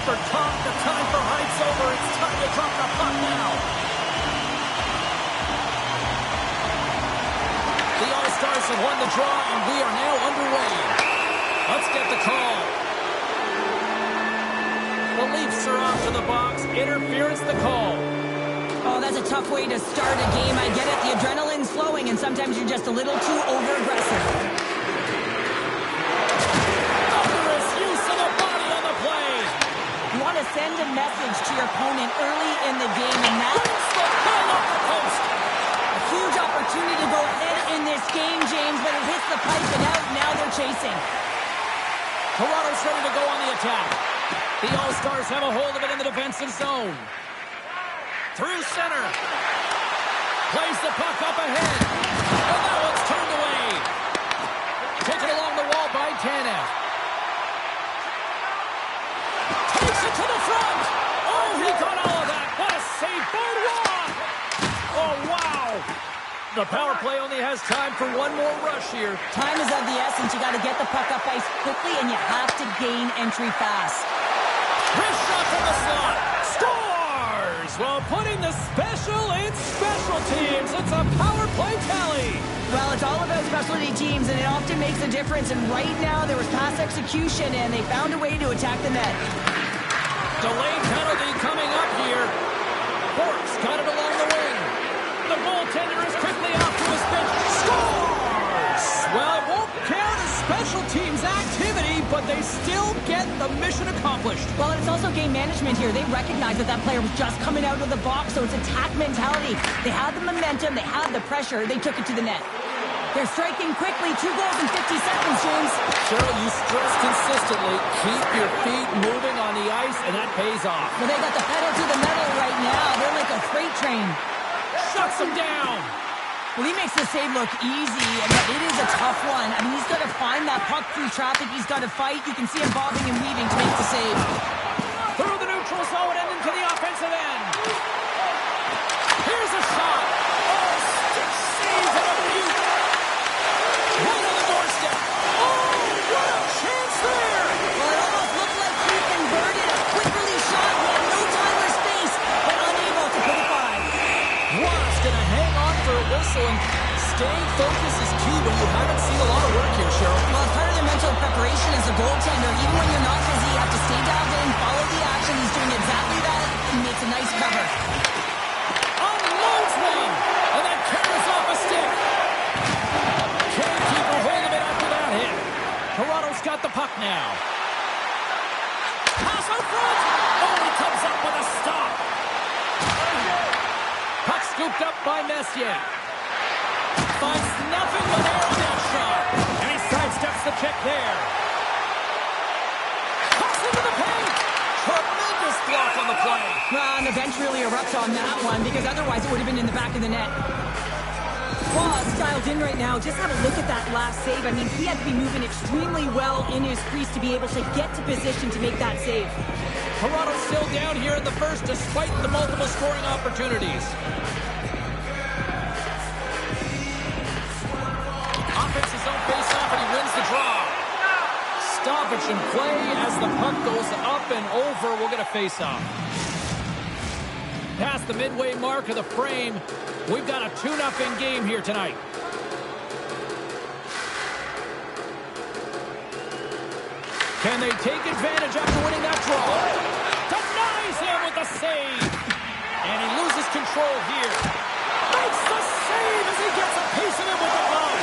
for talk. The time for hype's over. It's time to drop the puck now. The All-Stars have won the draw, and we are now underway. Let's get the call. The Leafs are off to the box. Interference the call. Oh, that's a tough way to start a game. I get it. The adrenaline's flowing, and sometimes you're just a little too over-aggressive. Thunderous use of the body on the play. You want to send a message to your opponent early in the game, and that's the puck off the post. A huge opportunity to go ahead in this game, James, but it hits the pipe and out. Now they're chasing. Toronto's ready to go on the attack. The All-Stars have a hold of it in the defensive zone. Through center. Plays the puck up ahead. And that one's turned away. Taken along the wall by Tanev. Takes it to the front. Oh, he got all of that. What a save. Boardwalk. Oh, wow. The power play only has time for one more rush here. Time is of the essence. You got to get the puck up ice quickly, and you have to gain entry fast. Wrist shot from the slot. Scores! Well, putting the special in special teams. It's a power play tally. Well, it's all about specialty teams, and it often makes a difference. And right now, there was pass execution, and they found a way to attack the net. Delayed penalty coming up here. Bork's got it along the wing. The goaltender is quickly off to his bench. Scores! Well, it won't count as special teams activity, but they still get the mission accomplished. Well, and it's also game management here. They recognize that that player was just coming out of the box, so it's attack mentality. They had the momentum, they had the pressure, they took it to the net. They're striking quickly, 2 goals in 50 seconds, James. Cheryl, you stress consistently, keep your feet moving on the ice, and that pays off. Well, they got the pedal to the metal right now. They're like a freight train. Shuts him down. Well, he makes the save look easy, but it is a tough one. I mean, he's got to find that puck through traffic. He's got to fight. You can see him bobbing and weaving to make the save. Through the neutral zone and into the offensive end. Here's a shot. Oh, stick save and a beaut. Right on the doorstep. Oh, what a chance there. Well, it almost looked like he converted a quick release shot. He had no time or space, but unable to put it by. Watt's going to hang on for a whistle, and staying focused is key when you haven't seen a lot of work here, Cheryl. Well, it's part of their mental preparation as a goaltender. Even when you're not busy, you have to stay dialed in, follow the action. He's doing exactly that. He makes a nice cover. Unloads one, and then carries off a stick. Can't keep a hold of it after that hit. Toronto's got the puck now. Pass out front. Oh, he comes up with a stop. Puck scooped up by Messier. Finds nothing but air on that shot. And he sidesteps the check there. Pass into the paint. Tremendous block on the play. Well, and the bench really erupts on that one, because otherwise it would have been in the back of the net. Waz dialed in right now. Just have a look at that last save. I mean, he had to be moving extremely well in his crease to be able to get to position to make that save. Toronto's still down here in the first despite the multiple scoring opportunities. Offense's own face-off, and he wins the draw. Stoppage in play as the puck goes up and over. We'll get a face-off. Past the midway mark of the frame, we've got a 2-0 game here tonight. Can they take advantage after winning that draw? Denies him with the save. And he loses control here. Makes the save as he gets a piece of it with the glove.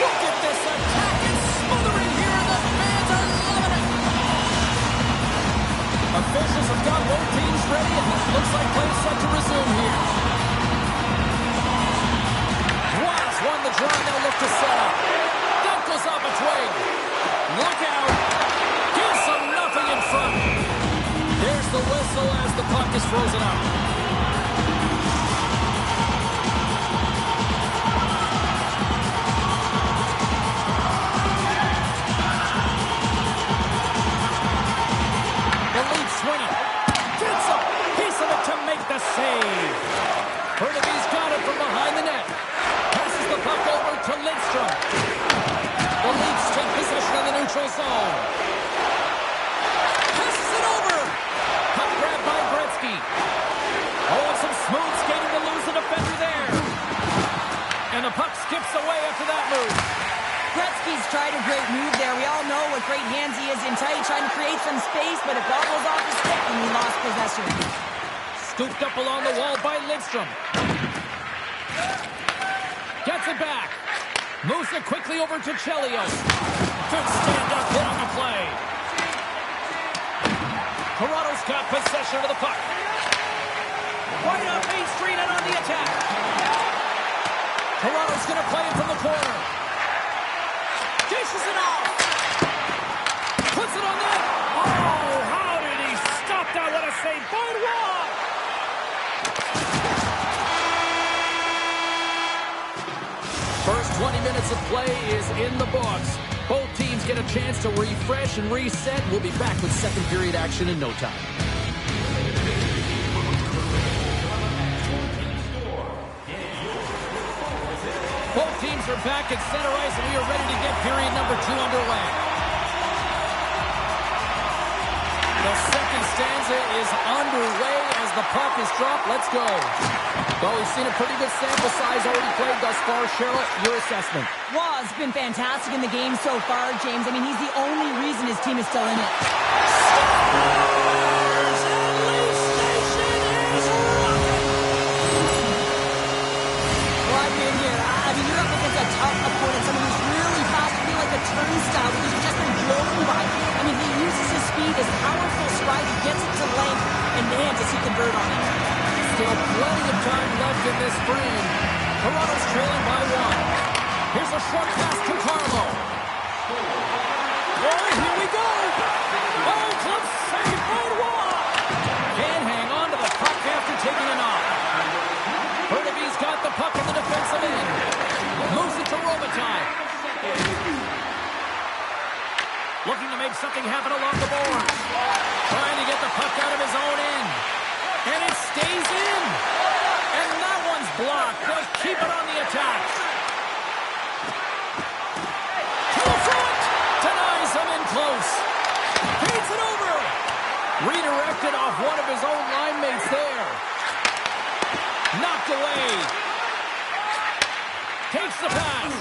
Look at this attack and smothering here. The fans are loving it. Officials have got both teams ready, and this looks like play set to resume here. Watts won the draw, now look to set up. Goes off a twig. Look out. Gives them nothing in front. There's the whistle as the puck is frozen up. The Leafs win it. Gets a piece of it to make the save. tried a great move there. We all know what great hands he is in tight, trying to create some space, but it bobbles off his stick and he lost possession. Scooped up along the wall by Lidstrom. Gets it back. Moves it quickly over to Chelios. Good stand-up hit on the play. Toronto's got possession of the puck. Right up Main Street and on the attack. Toronto's going to play it from the corner. Dishes it off. Puts it on net. Oh, how did he stop that? What a save by Roy. First 20 minutes of play is in the books. Both teams get a chance to refresh and reset. We'll be back with second period action in no time. Both teams are back at center ice, and we are ready to get period number 2 underway. The second stanza is underway as the puck is dropped. Let's go. Well, we've seen a pretty good sample size already played thus far. Cheryl, your assessment? Well, it's been fantastic in the game so far, James. I mean, he's the only reason his team is still in it. Well, I've been here. I mean, you're up against a tough opponent, someone who's really fast, I feel like a turnstile because you've just been blown by. I mean, he uses his speed, his powerful stride, he gets it to length, and man, does he convert on it. Still plenty of time left in this frame. Toronto's trailing by 1. Here's a short pass to Carlo. Oh, here we go. Oh, club save by Roy. Can't hang on to the puck after taking it off. Bernabe's got the puck in the defensive end. Moves it to Robitaille. Looking to make something happen along the boards. Trying to get the puck out of his own end. And it stays in. And that one's blocked. They'll keep it on the attack. To the front. Denies him in close. Feeds it over. Redirected off one of his own line mates there. Knocked away. Takes the pass.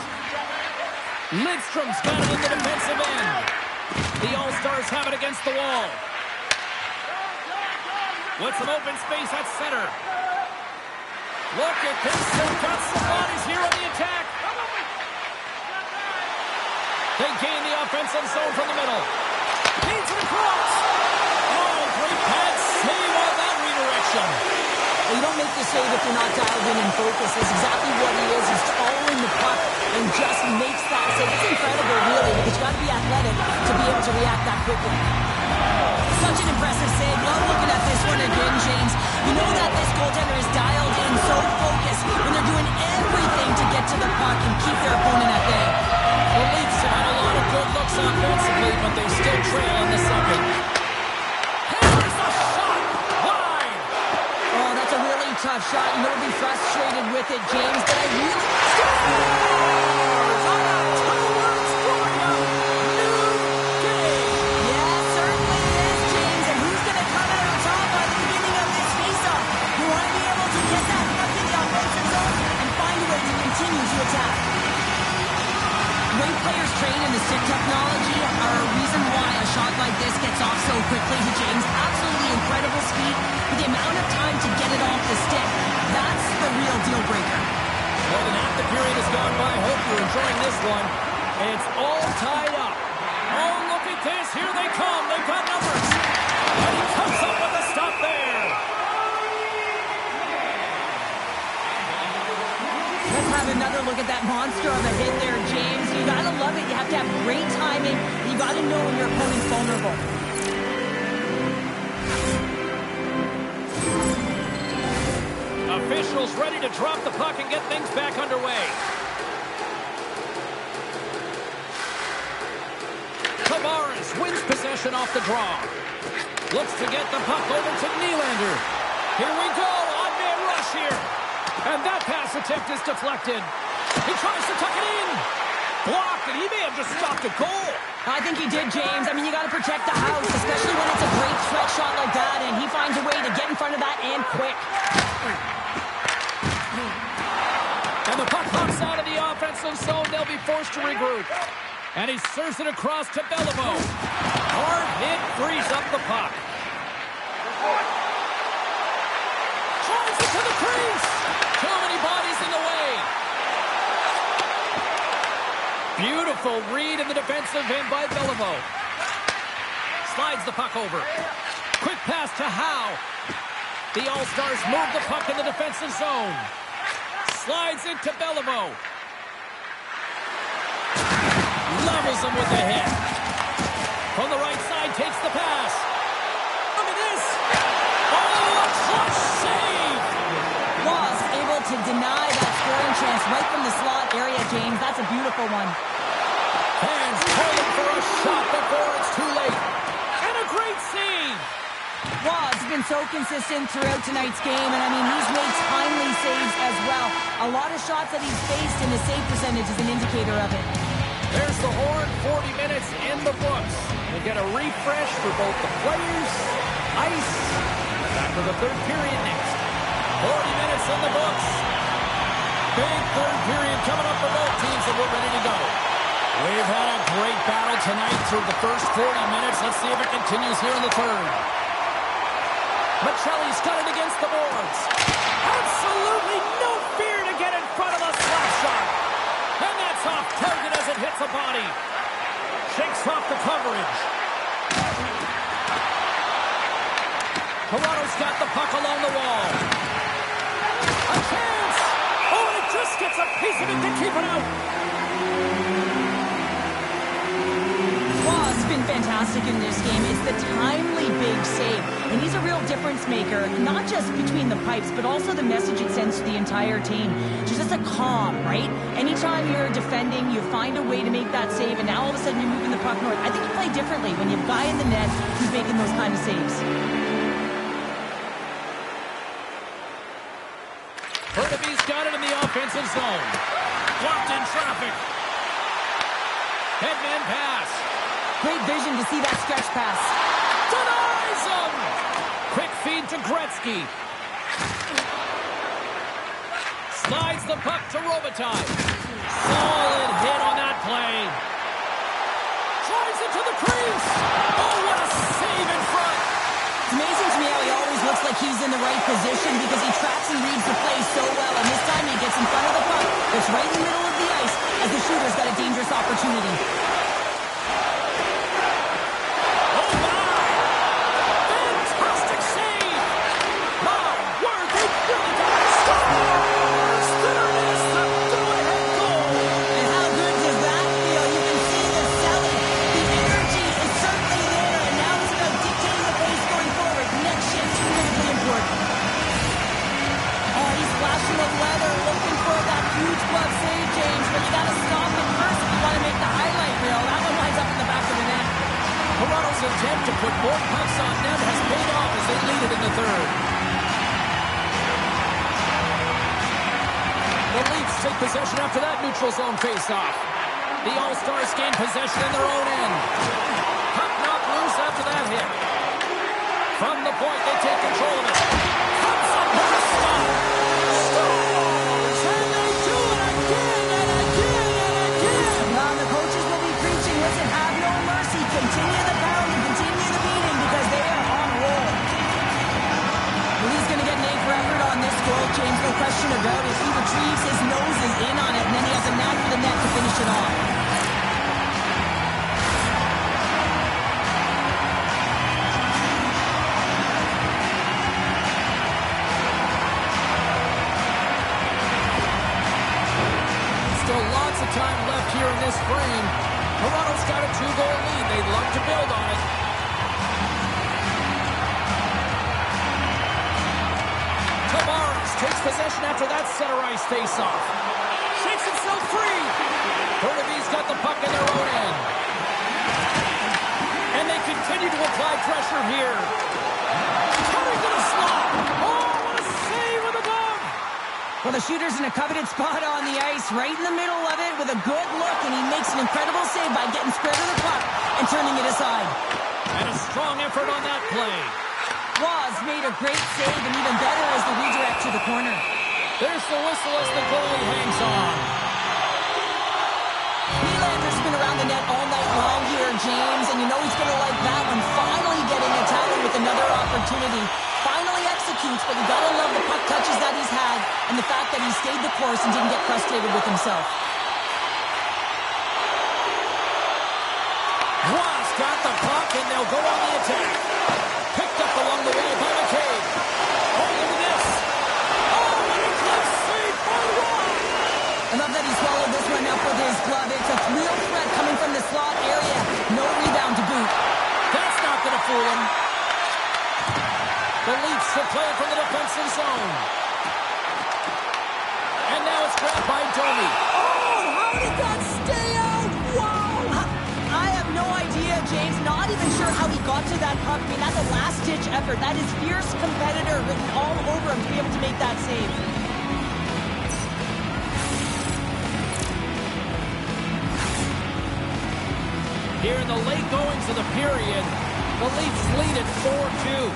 Lidstrom's got it in the defensive end. The All-Stars have it against the wall. With some open space at center. Look at this. They've got some bodies here on the attack. They gain the offensive zone from the middle. Feeds it across. Oh, great pad save on that redirection. Well, you don't make the save if you're not dialed in and focused. That's exactly what he is. He's following the puck and just makes that save. It's incredible, really, because you've got to be athletic to be able to react that quickly. Such an impressive save. Love looking at this one again, James. You know that this goaltender is dialed in, so focused when they're doing everything to get to the puck and keep their opponent at bay. The Leafs have had a lot of good looks offensively, but they still trail in the second. Here's the shot! Wide! Oh, that's a really tough shot. You know, to be frustrated with it, James, but I really... Great players trained in the stick technology are a reason why a shot like this gets off so quickly to James. Absolutely incredible speed, but the amount of time to get it off the stick, that's the real deal breaker. More than half the period has gone by. Hope you're enjoying this one. It's all tied up. Oh, look at this. Here they come. They've got numbers. And he comes up with a stop there. Let's have another look at that monster of a hit there, James. You gotta love it. You have to have great timing. You gotta know when your opponent's vulnerable. Officials ready to drop the puck and get things back underway. Tavares wins possession off the draw. Looks to get the puck over to Nylander. Here we go. Odd-man rush here. And that pass attempt is deflected. He tries to tuck it in. Blocked, and he may have just stopped a goal. I think he did, James. I mean, you got to protect the house, especially when it's a great stretch shot like that, and he finds a way to get in front of that and quick. And the puck hops out of the offensive zone. They'll be forced to regroup. And he serves it across to Beliveau. Hard hit frees up the puck. Drives it to the crease. Too many bodies in the way. Beautiful read in the defensive end by Beliveau. Slides the puck over. Quick pass to Howe. The All-Stars move the puck in the defensive zone. Slides it to Beliveau. Levels him with the hit. From the right side, takes the pass. Look at this. Oh, a clutch save. Was able to deny that scoring chance right from the slot area, James. That's a beautiful one. Fans calling for a shot before it's too late. And a great save. Was has been so consistent throughout tonight's game, and I mean, he's made timely saves as well. A lot of shots that he's faced, and his save percentage is an indicator of it. There's the horn, 40 minutes in the books. We'll get a refresh for both the players, ice, back for the third period next. 40 minutes in the books. Big third period coming up for both teams, and we're ready to go. We've had a great battle tonight through the first 40 minutes. Let's see if it continues here in the third. Machelli's got it against the boards. Absolutely no fear to get in front of a slap shot. And that's off target as it hits a body. Shakes off the coverage. Toronto's got the puck along the wall. A chance! Oh, and it just gets a piece of it to keep it out. Waugh's been fantastic in this game. It's the timely big save. And he's a real difference maker, not just between the pipes, but also the message it sends to the entire team. Just a calm, right? Anytime you're defending, you find a way to make that save, and now all of a sudden you're moving the puck north. I think you play differently when you have a guy in the net who's making those kind of saves. Burnaby's got it in the offensive zone. Blocked in traffic. Headman pass. Great vision to see that stretch pass. Denies him! Quick feed to Gretzky. Slides the puck to Robitaille. Solid hit on that play. Drives it to the crease. Oh, what a save in front. It's amazing to me how he always looks like he's in the right position because he tracks and reads the play so well. And this time he gets in front of the puck. It's right in the middle of the ice as the shooter's got a dangerous opportunity. Attempt to put more pucks on net has paid off as they lead it in the third. The Leafs take possession after that neutral zone face-off. The All-Stars gain possession in their own end. Puck knocked loose after that hit. From the point, they take control of it. Comes up with a stop. Stars! And they do it again and again and again. Now the coaches will be preaching, listen, have no mercy. Continue the power. Continue the beating because they are on a roll. Well, he's going to get an A for effort on this goal, James. No question about it. He retrieves his nose is in on it, and then he has a knack for the net to finish it off. Still lots of time left here in this frame. Toronto's got a 2-goal lead. They'd love to build on it. Tavares takes possession after that center ice face-off. Shakes himself free. Burnaby's got the puck in their own end. And they continue to apply pressure here. Coming to the slot. Oh, what a save with the glove. Well, the shooter's in a coveted spot on the ice, right in the middle of it with a good look, and he makes an incredible save by getting spread of the puck and turning it aside. And a strong effort on that play. Was made a great save, and even better as the redirect to the corner. There's the whistle as the goalie hangs on. Nylander's been hovering around the net all night long here, James, and you know he's going to like that one. Finally getting a tally with another opportunity. Finally executes, but you got to love the puck touches that he's had and the fact that he stayed the course and didn't get frustrated with himself. Ross got the puck, and they'll go on the attack. Picked up along the wall by McCabe. Oh, look at this. Oh, what a glove save by Ross. I love that he swallowed this one up with his glove. It's a real threat coming from the slot area. No rebound to boot. That's not going to fool him. The Leafs will play it from the defensive zone. And now it's grabbed by Domi. Oh, how did that stay out? Wow! I have no idea, James. Not even sure how he got to that puck. I mean, that's a last-ditch effort. That is fierce competitor written all over him to be able to make that save. Here in the late goings of the period, the Leafs lead at 4-2.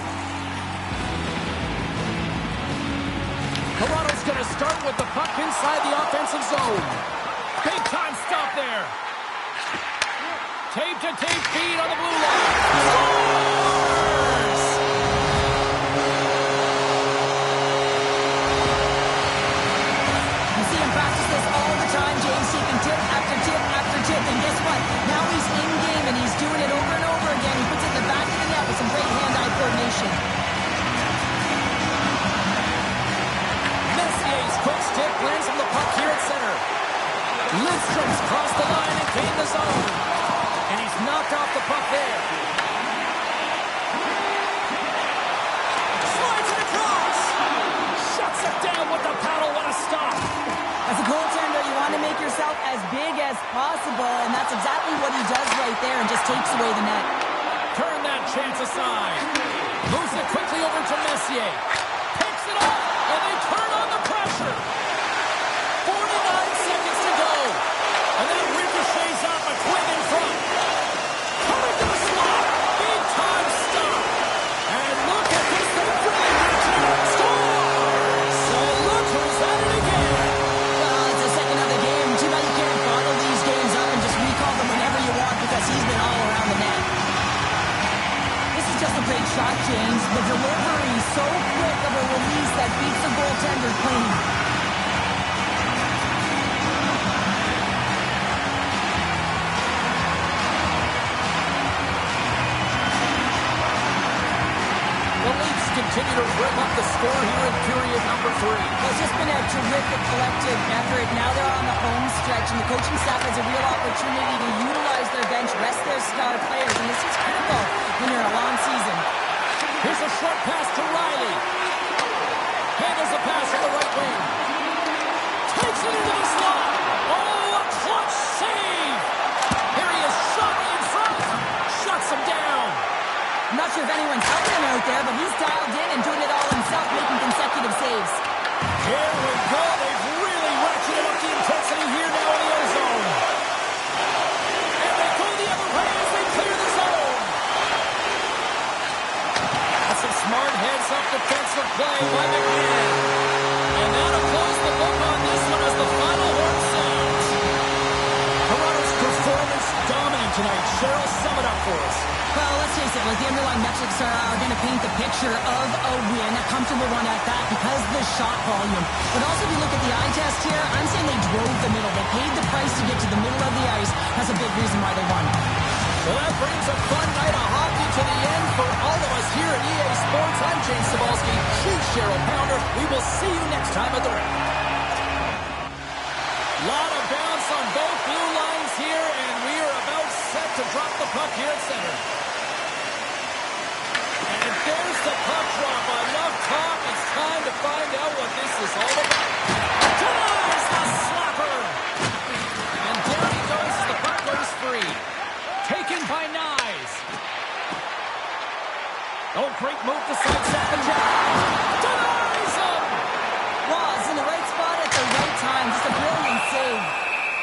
Toronto's going to start with the puck inside the offensive zone. Big time stop there. Tape-to-tape feed on the blue line. Scores! You see him practice this all the time, James, taking tip after tip after tip. And guess what? Now he's in game and he's doing it over and over again. He puts it in the back of the net with some great hand-eye coordination. Messier's quick stick lands on the puck here at center. Lidstrom's crossed the line and gained the zone. And he's knocked off the puck there. Slides it across. Shuts it down with the paddle. What a stop. As a goaltender, you want to make yourself as big as possible, and that's exactly what he does right there and just takes away the net. Turn that chance aside. Moves it quickly over to Messier. Picks it off, and they turn on the pressure. 49 seconds to go. And that ricochets off a twig in front. Coming to the slot. Big time stop. And look at this thing really reaching. Scores! So look who's at it again. Well, it's the second of the game. Too bad you can't bottle these games up and just recall them whenever you want because he's been all around the net. This is just a great shot, James. The delivery so quick of a release that beats the goaltender clean. The Leafs continue to rip up the score here in period number 3. Well, it's just been a terrific collective effort. Now they're on the home stretch, and the coaching staff has a real opportunity to utilize their bench, rest their star players, and this is critical when you're in a long season. Here's a short pass to Riley. Handles the pass on the right wing. Takes it into the slot. Oh, a clutch save. Here he is, shot in front. Shuts him down. I'm not sure if anyone's helping him out there, but he's dialed in and doing it all himself, making consecutive saves. Here we go. They've really ratcheted up the intensity here now in the ozone. And they go the other way as they clear the zone. That's some smart heads-up defensive play by McMahon. And that'll close the book on this one as the final horn sounds. Toronto's performance dominant tonight. Cheryl, sum it up for us. Well, let's face it, like the underlying metrics are going to paint the picture of a win, a comfortable one at that, because of the shot volume. But also, if you look at the eye test here, I'm saying they drove the middle. They paid the price to get to the middle of the ice. That's a big reason why they won. Well, that brings a fun night of hockey to the end for all of us here at EA Sports. I'm James Cybulski. She's Cheryl Pounder. We will see you next time at the rink. Lot of bounce on both blue lines here, and we are about set to drop the puck here at center. And there's the puck drop. Enough talk. It's time to find out what this is all about. Denies the slapper. And down he goes as the puck goes free. Taken by Nyes. Oh, great move to sidestep the check. Denies him. Was in the right spot at the right time. Just a brilliant save.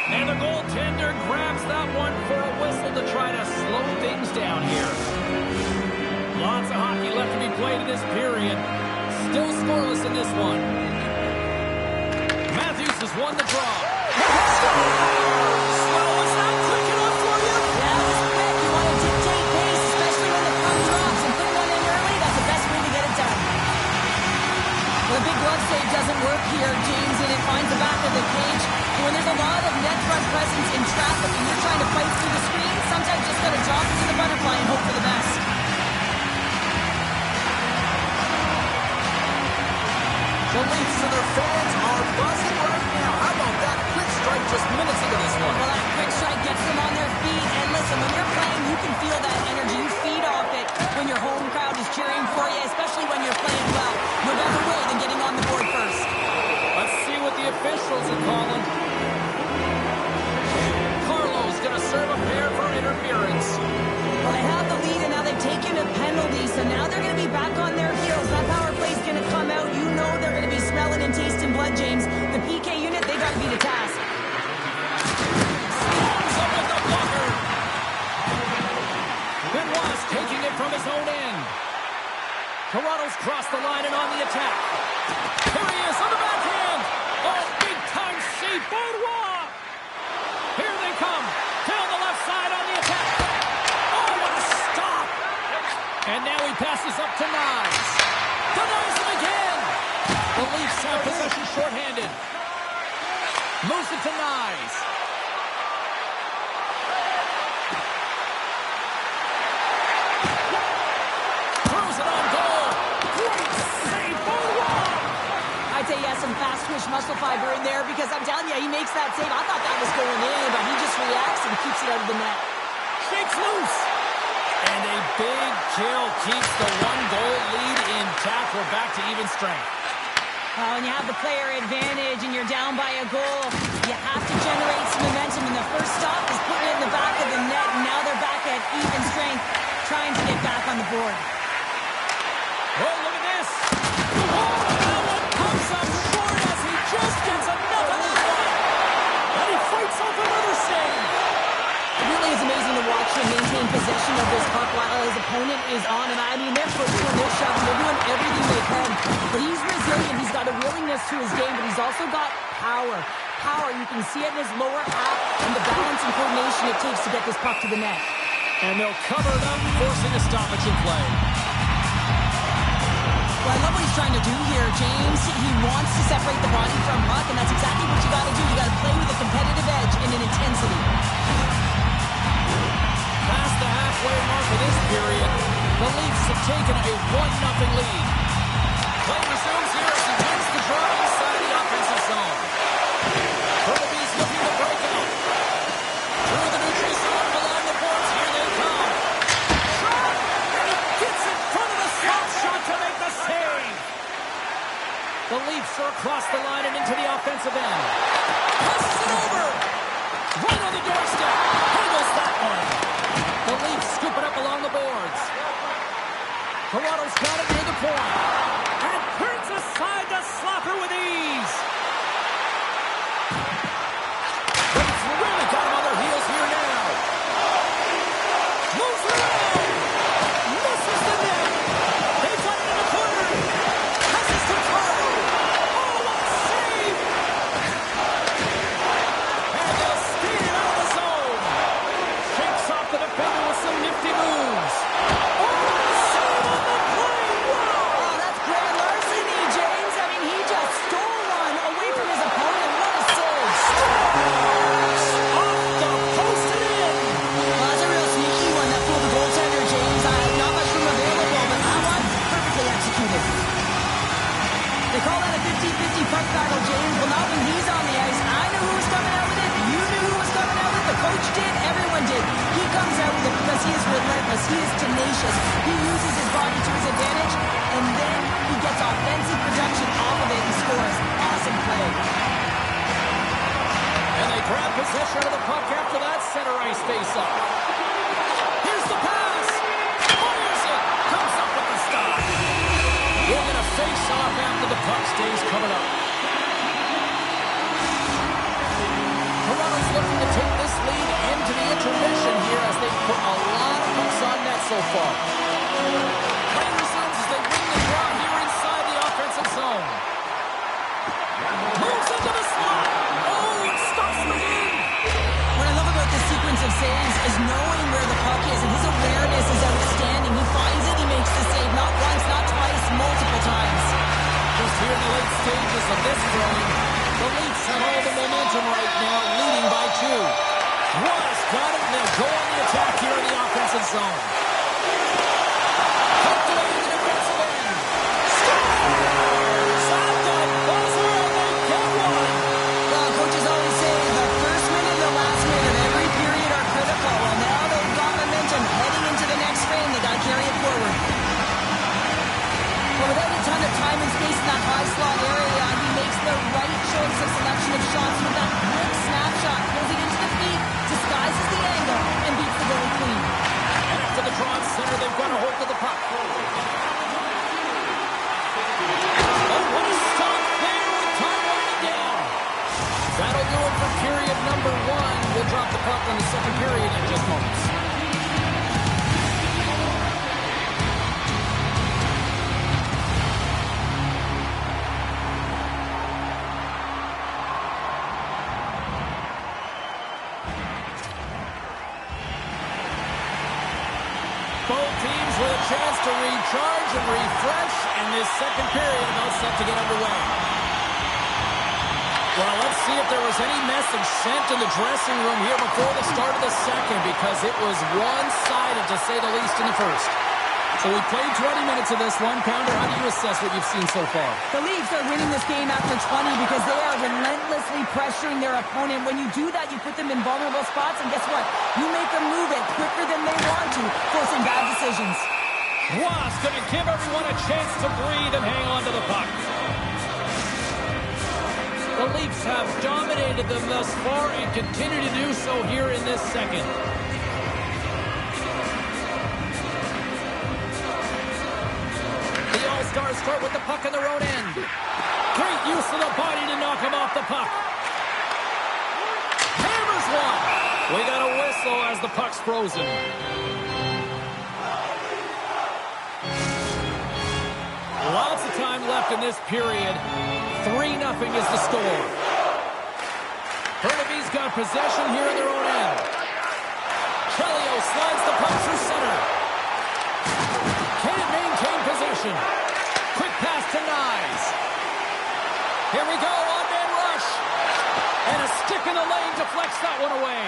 And the goaltender grabs that one for a whistle to try to slow things down here. Lots of hockey left to be played in this period. Still scoreless in this one. Matthews has won the draw. Scores! Well, was not quick enough the line and on the attack. Here he is on the backhand. Oh, big-time save by Roy. Here they come. Down the left side on the attack. Oh, what a stop. And now he passes up to Knies. Denies him again. The Leafs have possession shorthanded. Moves it to Knies. Throws it on goal. Great save by Roy. I'd say he has some fast twitch muscle fiber in there because I'm telling you, he makes that save. I thought that was going in, but he just reacts and keeps it out of the net. Shakes loose. And a big kill keeps the one-goal lead intact. We're back to even strength. When you have the player advantage and you're down by a goal, you have to generate some momentum. And the first stop is putting it in the back of the net. And now they're back at even strength, trying to get back on the board. Oh, look at this. Oh, that one comes up short as he just gets another one. And he fights off another save. It really is amazing to watch him maintain possession of this puck while his opponent is on. And I mean, they're pushing, they're shoving, they're doing everything they can. But he's resilient. He's got a willingness to his game, but he's also got power. Power, you can see it in his lower half and the balance and coordination it takes to get this puck to the net. And they'll cover it up, forcing a stoppage in play. Well, I love what he's trying to do here, James. He wants to separate the body from puck, and that's exactly what you got to do. You got to play with a competitive edge and an intensity. Past the halfway mark of this period, the Leafs have taken a 1-0 lead. Play resumes here as he wins the draw inside the offensive zone. Burnaby's looking to break out. Through the neutral zone, along the boards, here they come. Shot! And he gets in front of the slot shot to make the save. The Leafs are across the line and into the offensive end. Passes it over. Right on the doorstep. Here goes that one. The Leafs scoop it up along the boards. Toronto's got it near the point. And turns aside to Slapper with ease. Leafs really got him on their heels here now. Moves around. Misses the net. They find it in the corner. Passes to Carlo. Oh, what a save. And they'll speed it out of the zone. Shakes off the defender with some nifty moves. Puck battle, James. Well, not when he's on the ice. I knew who was coming out with it. You knew who was coming out with it. The coach did. Everyone did. He comes out with it because he is relentless. He is tenacious. He uses his body to his advantage, and then he gets offensive production off of it and scores. Awesome play. And they grab possession of the puck after that center ice face-off. Here's the pass. Fires it. Comes up with the stop. We're going to face off after the puck stays covered up. Toronto's looking to take this lead into the intermission here as they put a lot of pucks on net so far. Play resumes as they win the draw here inside the offensive zone. Moves into the slot. Oh, it stops within. What I love about this sequence of saves is knowing where the puck is, and his awareness is outstanding. He finds it, he makes the save, not once, not twice, multiple times. Just here in the late stages of this frame, the Leafs have all the momentum right now, leading by 2. Roy's got it, and they'll go on the attack here in the offensive zone. Tucked away in the defensive end. Scores! At the buzzer, and they get one. Well, coaches always say the first minute and the last minute of every period are critical. Well, now they've got momentum heading into the next frame. They got to carry it forward. Well, without a ton of time and space in that high slot area, he makes the right choice of selection of shots with that quick snapshot. Pulls it into the feet, disguises the angle, and beats the goalie clean. And after the draw in center, they've got a hold of the puck. Oh, what a stop there with time winding down. That'll do it for period number 1. We'll drop the puck on the second period in just moments. to recharge and refresh, and this second period about set to get underway. Well, let's see if there was any message sent in the dressing room here before the start of the second, because it was one-sided, to say the least, in the first. So we played 20 minutes of this one. Pounder, how do you assess what you've seen so far? The Leafs are winning this game after 20 because they are relentlessly pressuring their opponent. When you do that, you put them in vulnerable spots, and guess what? You make them move it quicker than they want to, forcing bad decisions. Wasp going to give everyone a chance to breathe and hang on to the puck. The Leafs have dominated them thus far and continue to do so here in this second. The All-Stars start with the puck in their own end. Great use of the body to knock him off the puck. Hammers one. We got a whistle as the puck's frozen. Lots of time left in this period. 3-0 is the score. Burnaby's got possession here in their own end. Trelio slides the puck through center. Can't maintain possession. Quick pass to Nyes. Here we go, on-man rush. And a stick in the lane deflects that one away.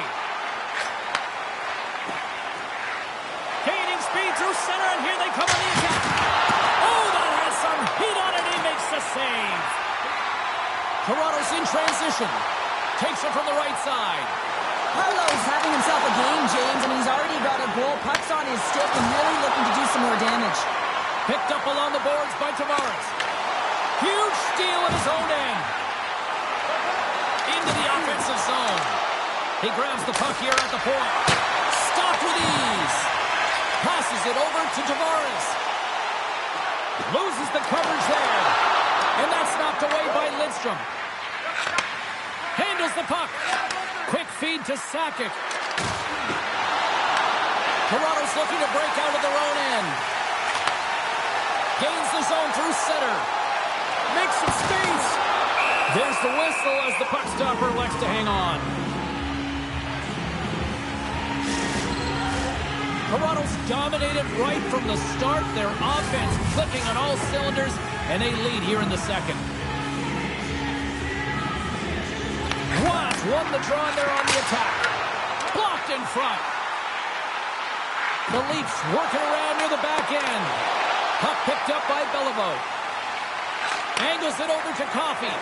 Gaining speed through center, and here they come on the attack. Oh, that has some heat on it. He makes the save. Toronto's in transition. Takes it from the right side. Carlo's having himself a game, James, and he's already got a goal. Puck's on his stick and really looking to do some more damage. Picked up along the boards by Tavares. Huge steal at his own end. Into the offensive zone. He grabs the puck here at the point. Stopped with ease. Passes it over to Tavares. Loses the coverage there. And that's knocked away by Lidstrom. Handles the puck. Quick feed to Sakic. Toronto's looking to break out of their own end. Gains the zone through center. Makes some space. There's the whistle as the puck stopper elects to hang on. Toronto's dominated right from the start. Their offense clicking on all cylinders, and they lead here in the second. Wasp won the draw, and they're on the attack. Blocked in front. The Leafs working around near the back end. Puck picked up by Beliveau. Angles it over to Coffey.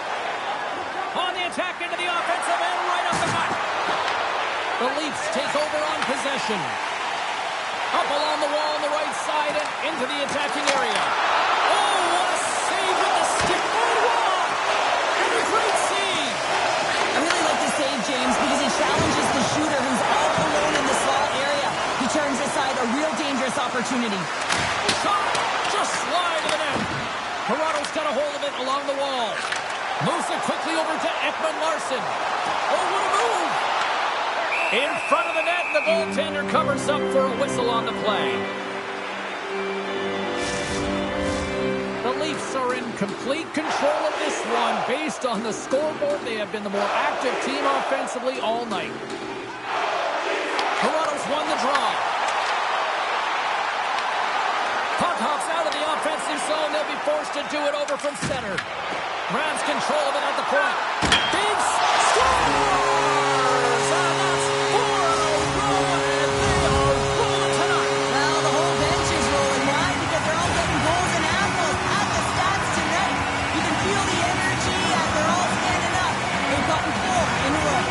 On the attack into the offensive end, right up the gut. The Leafs take over on possession. Up along the wall on the right side and into the attacking area. Oh, what a save with the stick. Boardwalk! And a great save. I really like the save, James, because he challenges the shooter who's all alone in the slot area. He turns aside a real dangerous opportunity. Shot! Just slide to the net. Toronto's got a hold of it along the wall. Moves it quickly over to Ekman-Larsson. Oh, what a move! In front of the net, and the goaltender covers up for a whistle on the play. The Leafs are in complete control of this one. Based on the scoreboard, they have been the more active team offensively all night. Toronto's won the draw. Puck hops out of the offensive zone. They'll be forced to do it over from center. Grabs control of it at the point. Big scores! And that's 4-0 and they are rolling tonight. Well, the whole bench is rolling. Why? Because they're all getting goals and apples at the stats tonight. You can feel the energy as they're all standing up. They've gotten 4 in a row.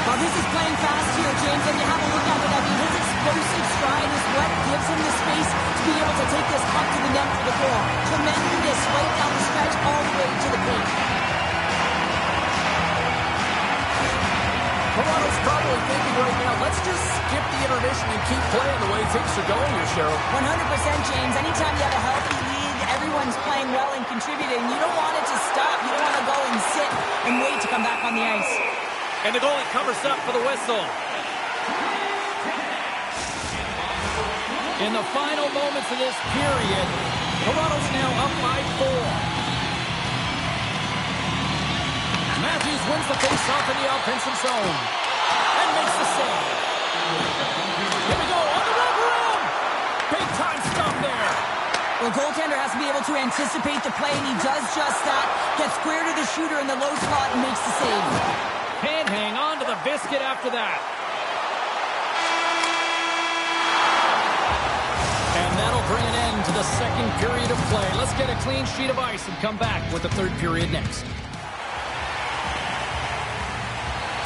Well, this is playing fast here, James, and you have a look at it. I mean, his explosive stride is what gives him the space to be able to take this puck to the net for the goal. Tremendous right down the stretch all the way to the paint. Toronto's probably thinking right now, let's just skip the intermission and keep playing the way things are going here, Cheryl. 100%, James. Anytime you have a healthy lead, everyone's playing well and contributing. You don't want it to stop. You don't want to go and sit and wait to come back on the ice. And the goalie covers up for the whistle. In the final moments of this period, Toronto's now up by 4. Matthews wins the face-off in the offensive zone and makes the save. Here we go on the wraparound. Big-time Well, goaltender has to be able to anticipate the play, and he does just that. Gets square to the shooter in the low slot and makes the save. Can't hang on to the biscuit after that. And that'll bring an end to the second period of play. Let's get a clean sheet of ice and come back with the third period next.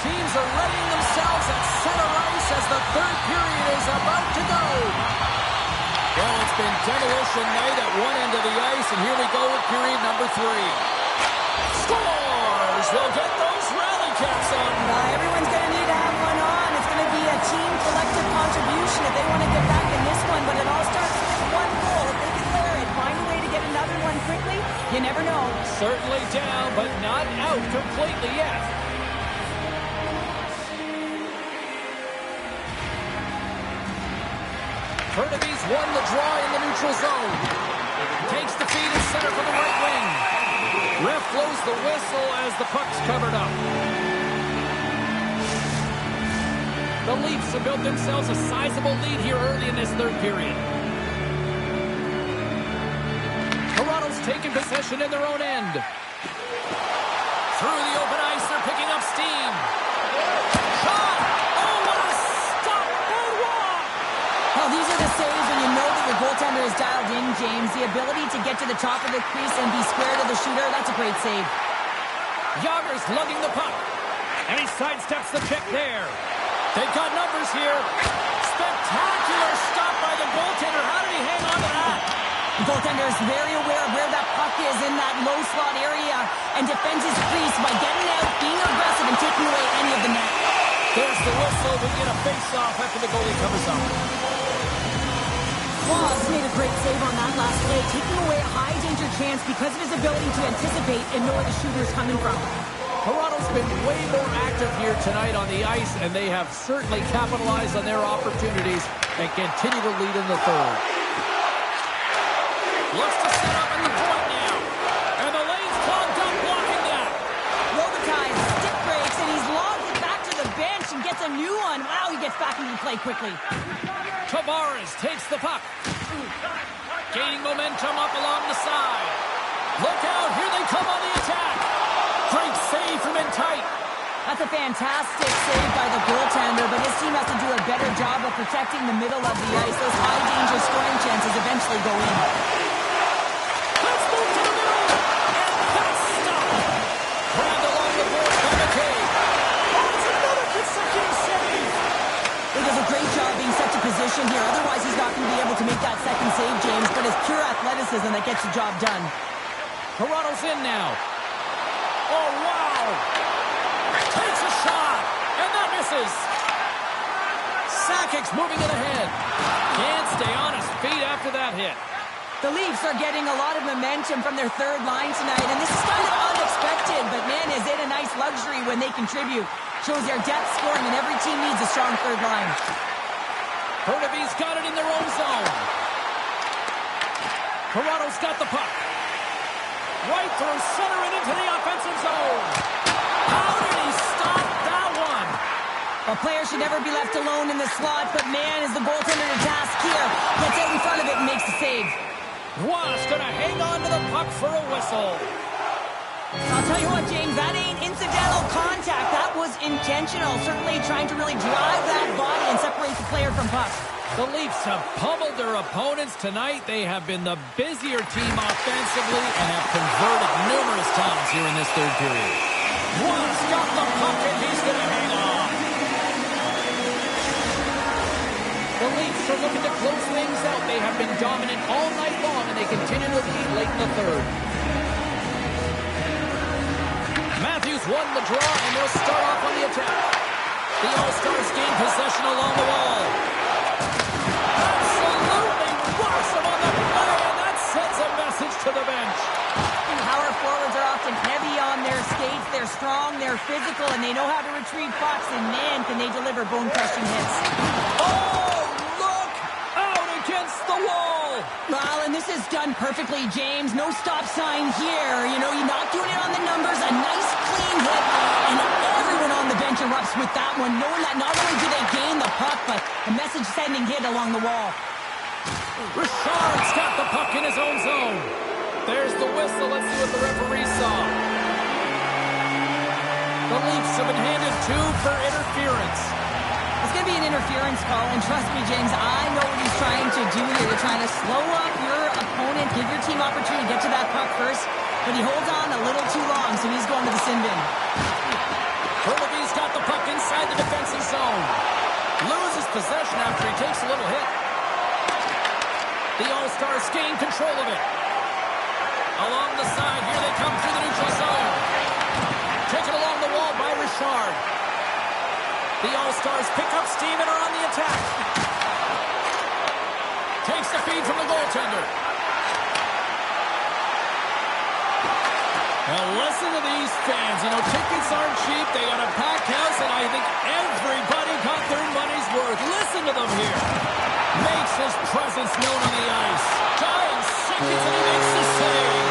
Teams are readying themselves at center ice as the third period is about to go. Well, it's been demolition night at one end of the ice, and here we go with period number 3. Scores! They'll get those rally caps on. Everyone's going to need to have one on. It's going to be a team collective contribution if they want to get back in this one, but it all starts with one goal. If they declare it, find a way to get another one quickly, you never know. Certainly down, but not out completely yet. Hurtubise won the draw in the neutral zone. Takes the feed in center for the right wing. Ref blows the whistle as the puck's covered up. The Leafs have built themselves a sizable lead here early in this third period. Toronto's taking possession in their own end. Through the open ice, they're picking up steam. Shot! Oh, what a stop! Boardwalk! Well, these are the saves when you know that your goaltender is dialed in, James. The ability to get to the top of the crease and be square to the shooter, that's a great save. Yager's lugging the puck. And he sidesteps the check there. They've got numbers here. Spectacular stop by the goaltender. How did he hang on to that? The goaltender is very aware of where that puck is in that low slot area and defends his crease by getting out, being aggressive, and taking away any of the net. There's the whistle. We get a face-off after the goalie covers up. Claus made a great save on that last play, taking away a high-danger chance because of his ability to anticipate and know where the shooter is coming from. Toronto's been way more active here tonight on the ice, and they have certainly capitalized on their opportunities and continue to lead in the third. Looks to set up in the point now. And the lane's clogged up, blocking that. Robitaille stick breaks, and he's logged it back to the bench and gets a new one. Wow, he gets back into the play quickly. Tavares takes the puck. Gaining momentum up along the side. Look out, here they come on the attack. Great save from in tight. That's a fantastic save by the goaltender, but his team has to do a better job of protecting the middle of the ice. Those high-danger scoring chances eventually go in. Let's move to the middle. And that's stopped. Grabbed along the board by McKay. That's another consecutive save. He does a great job being set to position here. Otherwise, he's not going to be able to make that second save, James, but it's pure athleticism that gets the job done. Toronto's in now. Oh, wow. Takes a shot, and that misses. Sakic's moving it ahead. Can't stay on his feet after that hit. The Leafs are getting a lot of momentum from their third line tonight, and this is kind of unexpected, but man, is it a nice luxury when they contribute. Shows their depth scoring, and every team needs a strong third line. Hurtubise got it in their own zone. Toronto's got the puck. Right through center and into the offensive zone. How did he stop that one? A player should never be left alone in the slot, but man, is the goaltender to task here. Gets out in front of it and makes the save. Was gonna hang on to the puck for a whistle. I'll tell you what, James, that ain't incidental contact. That was intentional. Certainly trying to really drive that body and separate the player from puck. The Leafs have pummeled their opponents tonight. They have been the busier team offensively and have converted numerous times here in this third period. Was got the puck and he's going to hang on. The Leafs are looking to close things out. They have been dominant all night long and they continue to lead late in the third. Matthews won the draw and they'll start off on the attack. The All-Stars gain possession along the wall. Absolutely rocks him on the play, and that sends a message to the bench. Power forwards are often heavy on their skates. They're strong, they're physical, and they know how to retrieve pucks, and man, can they deliver bone-crushing hits. Oh, look! Out against the wall! Well, and this is done perfectly, James. No stop sign here. You know, you're not doing it on the numbers. A nice, clean hit, and everyone on the bench erupts with that one, knowing that not only do they gain the puck, but a message-sending hit along the wall. Richard's got the puck in his own zone. There's the whistle. Let's see what the referee saw. The Leafs have been handed 2 for interference. It's going to be an interference call, and trust me, James, I know what he's trying to do here. You're trying to slow up your opponent, give your team opportunity to get to that puck first, but he holds on a little too long, so he's going to the sin bin. Herlivy's got the puck inside the defensive zone. Loses possession after he takes a little hit. The All-Stars gain control of it. Along the side, here they come through the neutral zone. Taken along the wall by Richard. The All-Stars pick up steam and are on the attack. Takes the feed from the goaltender. Now listen to these fans. You know, tickets aren't cheap. They got a packed house, and I think everybody got their money's worth. Listen to them here. Makes his presence known on the ice. Giant seconds, and he makes the save.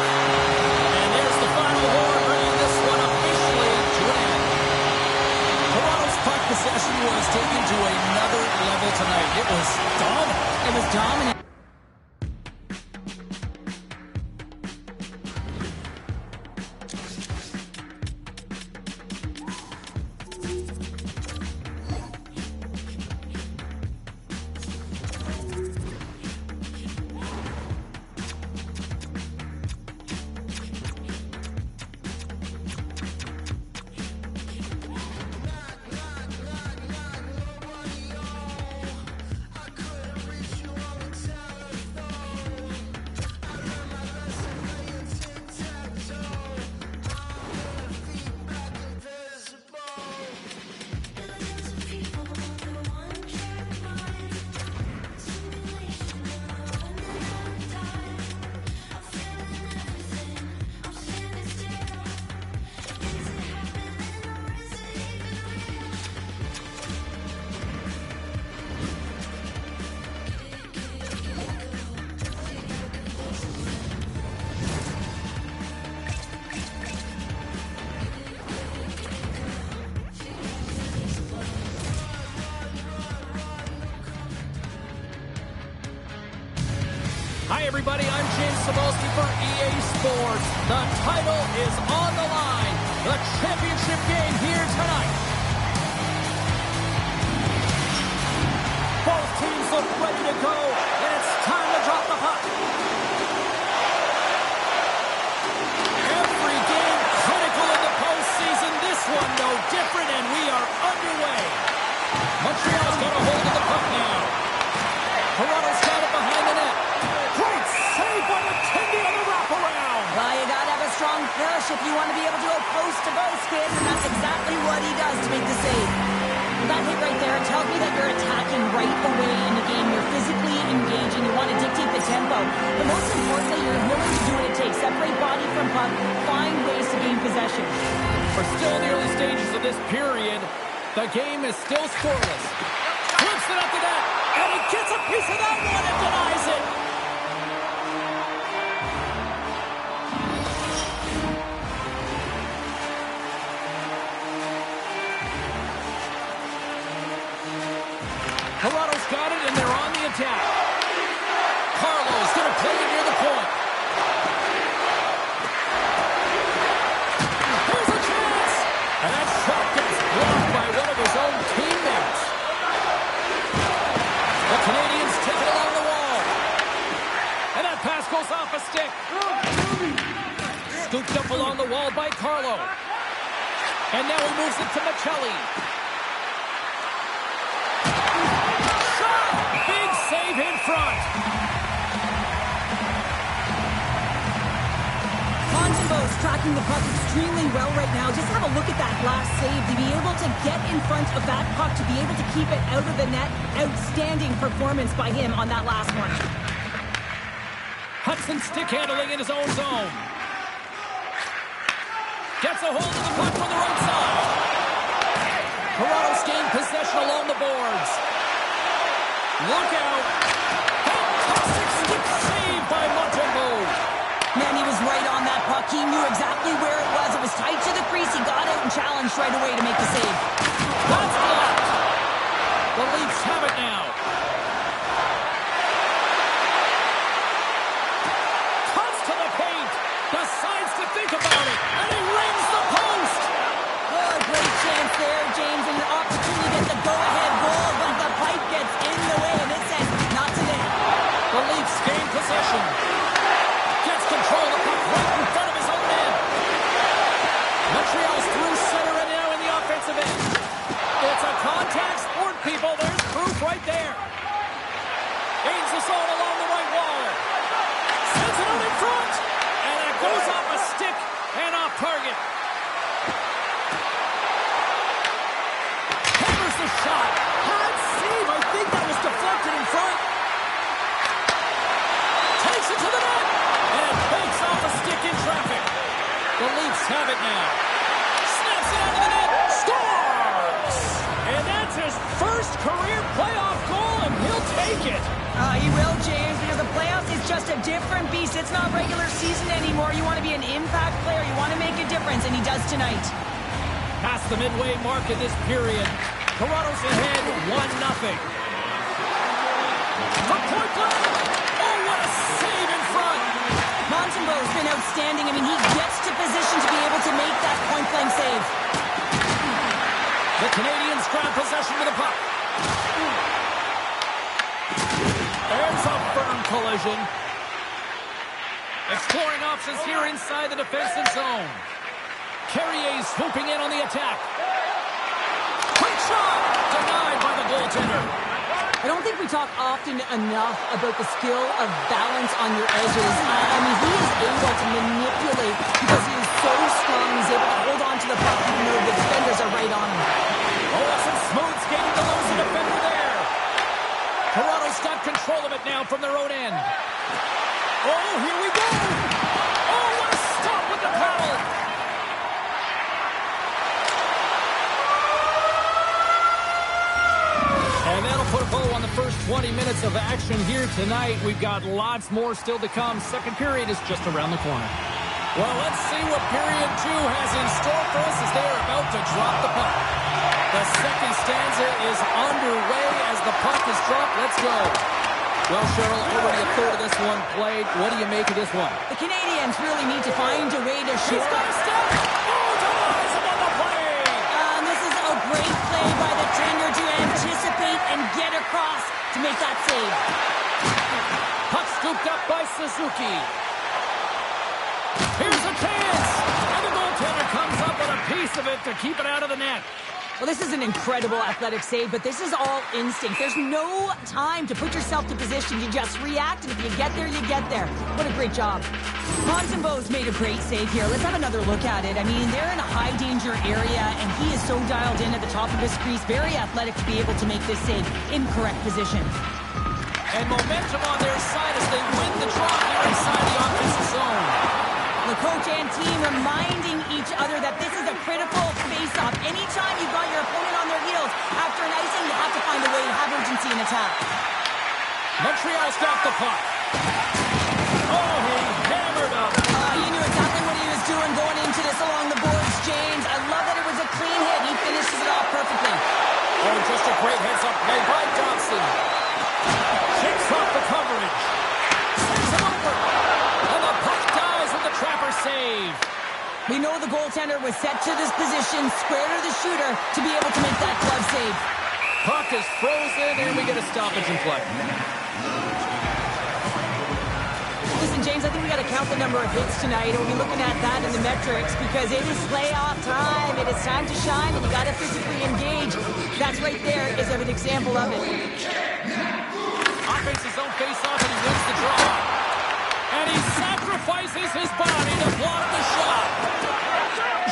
And there's the final horn, bringing this one officially to an end. Toronto's puck possession was taken to another level tonight. It was dominant. It was dominant. Hi, everybody. I'm James Cebulski for EA Sports. The title is on the line. The championship game here tonight. Both teams look ready to go, and it's time to drop the puck. Every game critical in the postseason. This one no different, and we are underway. Montreal's got a hold of the puck now. Toronto's got it behind the net. Great save by McKenzie on the wraparound. Well, you got to have a strong finish if you want to be able to go post to post, kids, and that's exactly what he does to make the save. Well, that hit right there tells me that you're attacking right away in the game. You're physically engaging. You want to dictate the tempo. But most importantly, you're willing to do what it takes. Separate body from puck. Find ways to gain possession. We're still in the early stages of this period. The game is still scoreless. Flips it up to that, and he gets a piece of that one and denies it. Toronto's got it, and they're on the attack. Carlo's going to play it near the point. Here's a chance! And that shot gets blocked by one of his own teammates. The Canadians take it along the wall. And that pass goes off a stick. Scooped up along the wall by Carlo. And now he moves it to Michelli. Big save in front. Montembeault's tracking the puck extremely well right now. Just have a look at that last save. To be able to get in front of that puck, to be able to keep it out of the net. Outstanding performance by him on that last one. Hudson stick handling in his own zone. Gets a hold of the puck from the right side. Toronto's gained possession along the boards. Look out! Fantastic stick save by Montembeault. Man, he was right on that puck. He knew exactly where it was. It was tight to the crease. He got out and challenged right away to make the save. That's blocked. The Leafs have it now. right there. Gains the zone along the right wall. Sends it out in front. And it goes off a stick and off target. Hammers the shot. Hard save. I think that was deflected in front. Takes it to the net. And it takes off a stick in traffic. The Leafs have it now. Snaps it out of the net. Scores! And that's his first career playoff goal, and he'll take it. He will, James, because the playoffs is just a different beast. It's not regular season anymore. You want to be an impact player. You want to make a difference, and he does tonight. Past the midway mark in this period. Toronto's ahead 1-0. From point blank. Oh, what a save in front. Montembeau's been outstanding. I mean, he gets to position to be able to make that point-blank save. The Canadiens grab possession with the puck. There's a firm collision. Exploring options here inside the defensive zone. Carrier swooping in on the attack. Quick shot! Denied by the goaltender. I don't think we talk often enough about the skill of balance on your edges. I mean, he is able to manipulate because he is so strong. He's able to hold on to the puck even though the defenders are right on him. Oh, that's some smooth skating to lose the defender there. Toronto's got control of it now from their own end. Oh, here we go. Oh, what a stop with the paddle. And that'll put a bow on the first 20 minutes of action here tonight. We've got lots more still to come. Second period is just around the corner. Well, let's see what period 2 has in store for us as they're about to drop the puck. The second stanza is underway as the puck is dropped. Let's go. Well, Cheryl, already a third of this one played. What do you make of this one? The Canadiens really need to find a way to shoot. He's got a step. Oh, denies him on the play. This is a great play by the tender to anticipate and get across to make that save. Puck scooped up by Suzuki. Here's a chance. And the goaltender comes up with a piece of it to keep it out of the net. Well, this is an incredible athletic save, but this is all instinct. There's no time to put yourself to position. You just react, and if you get there, you get there. What a great job. Montembeau's made a great save here. Let's have another look at it. I mean, they're in a high-danger area, and he is so dialed in at the top of his crease. Very athletic to be able to make this save in correct position. And momentum on their side as they win the draw here inside the offensive zone. The coach and team reminding each other that this is a critical face-off. Anytime you've got your opponent on their heels after an icing, you have to find a way to have urgency in attack. Montreal's got the puck. Oh, he hammered up. You knew exactly what he was doing going into this along the boards, James. I love that it was a clean hit. He finishes it off perfectly. Oh, just a great heads-up play by Johnson. Shakes off the coverage. Sends him over. And the puck dies with the trapper save. We know the goaltender was set to this position, square to the shooter, to be able to make that glove save. Puck is frozen, and we get a stoppage in play. Listen, James, I think we got to count the number of hits tonight, and we'll be looking at that in the metrics, because it is playoff time. It is time to shine, and you got to physically engage. That's right there is an example of it. Offense his own face-off, and he wins the draw. And he sacrifices his body to block the shot.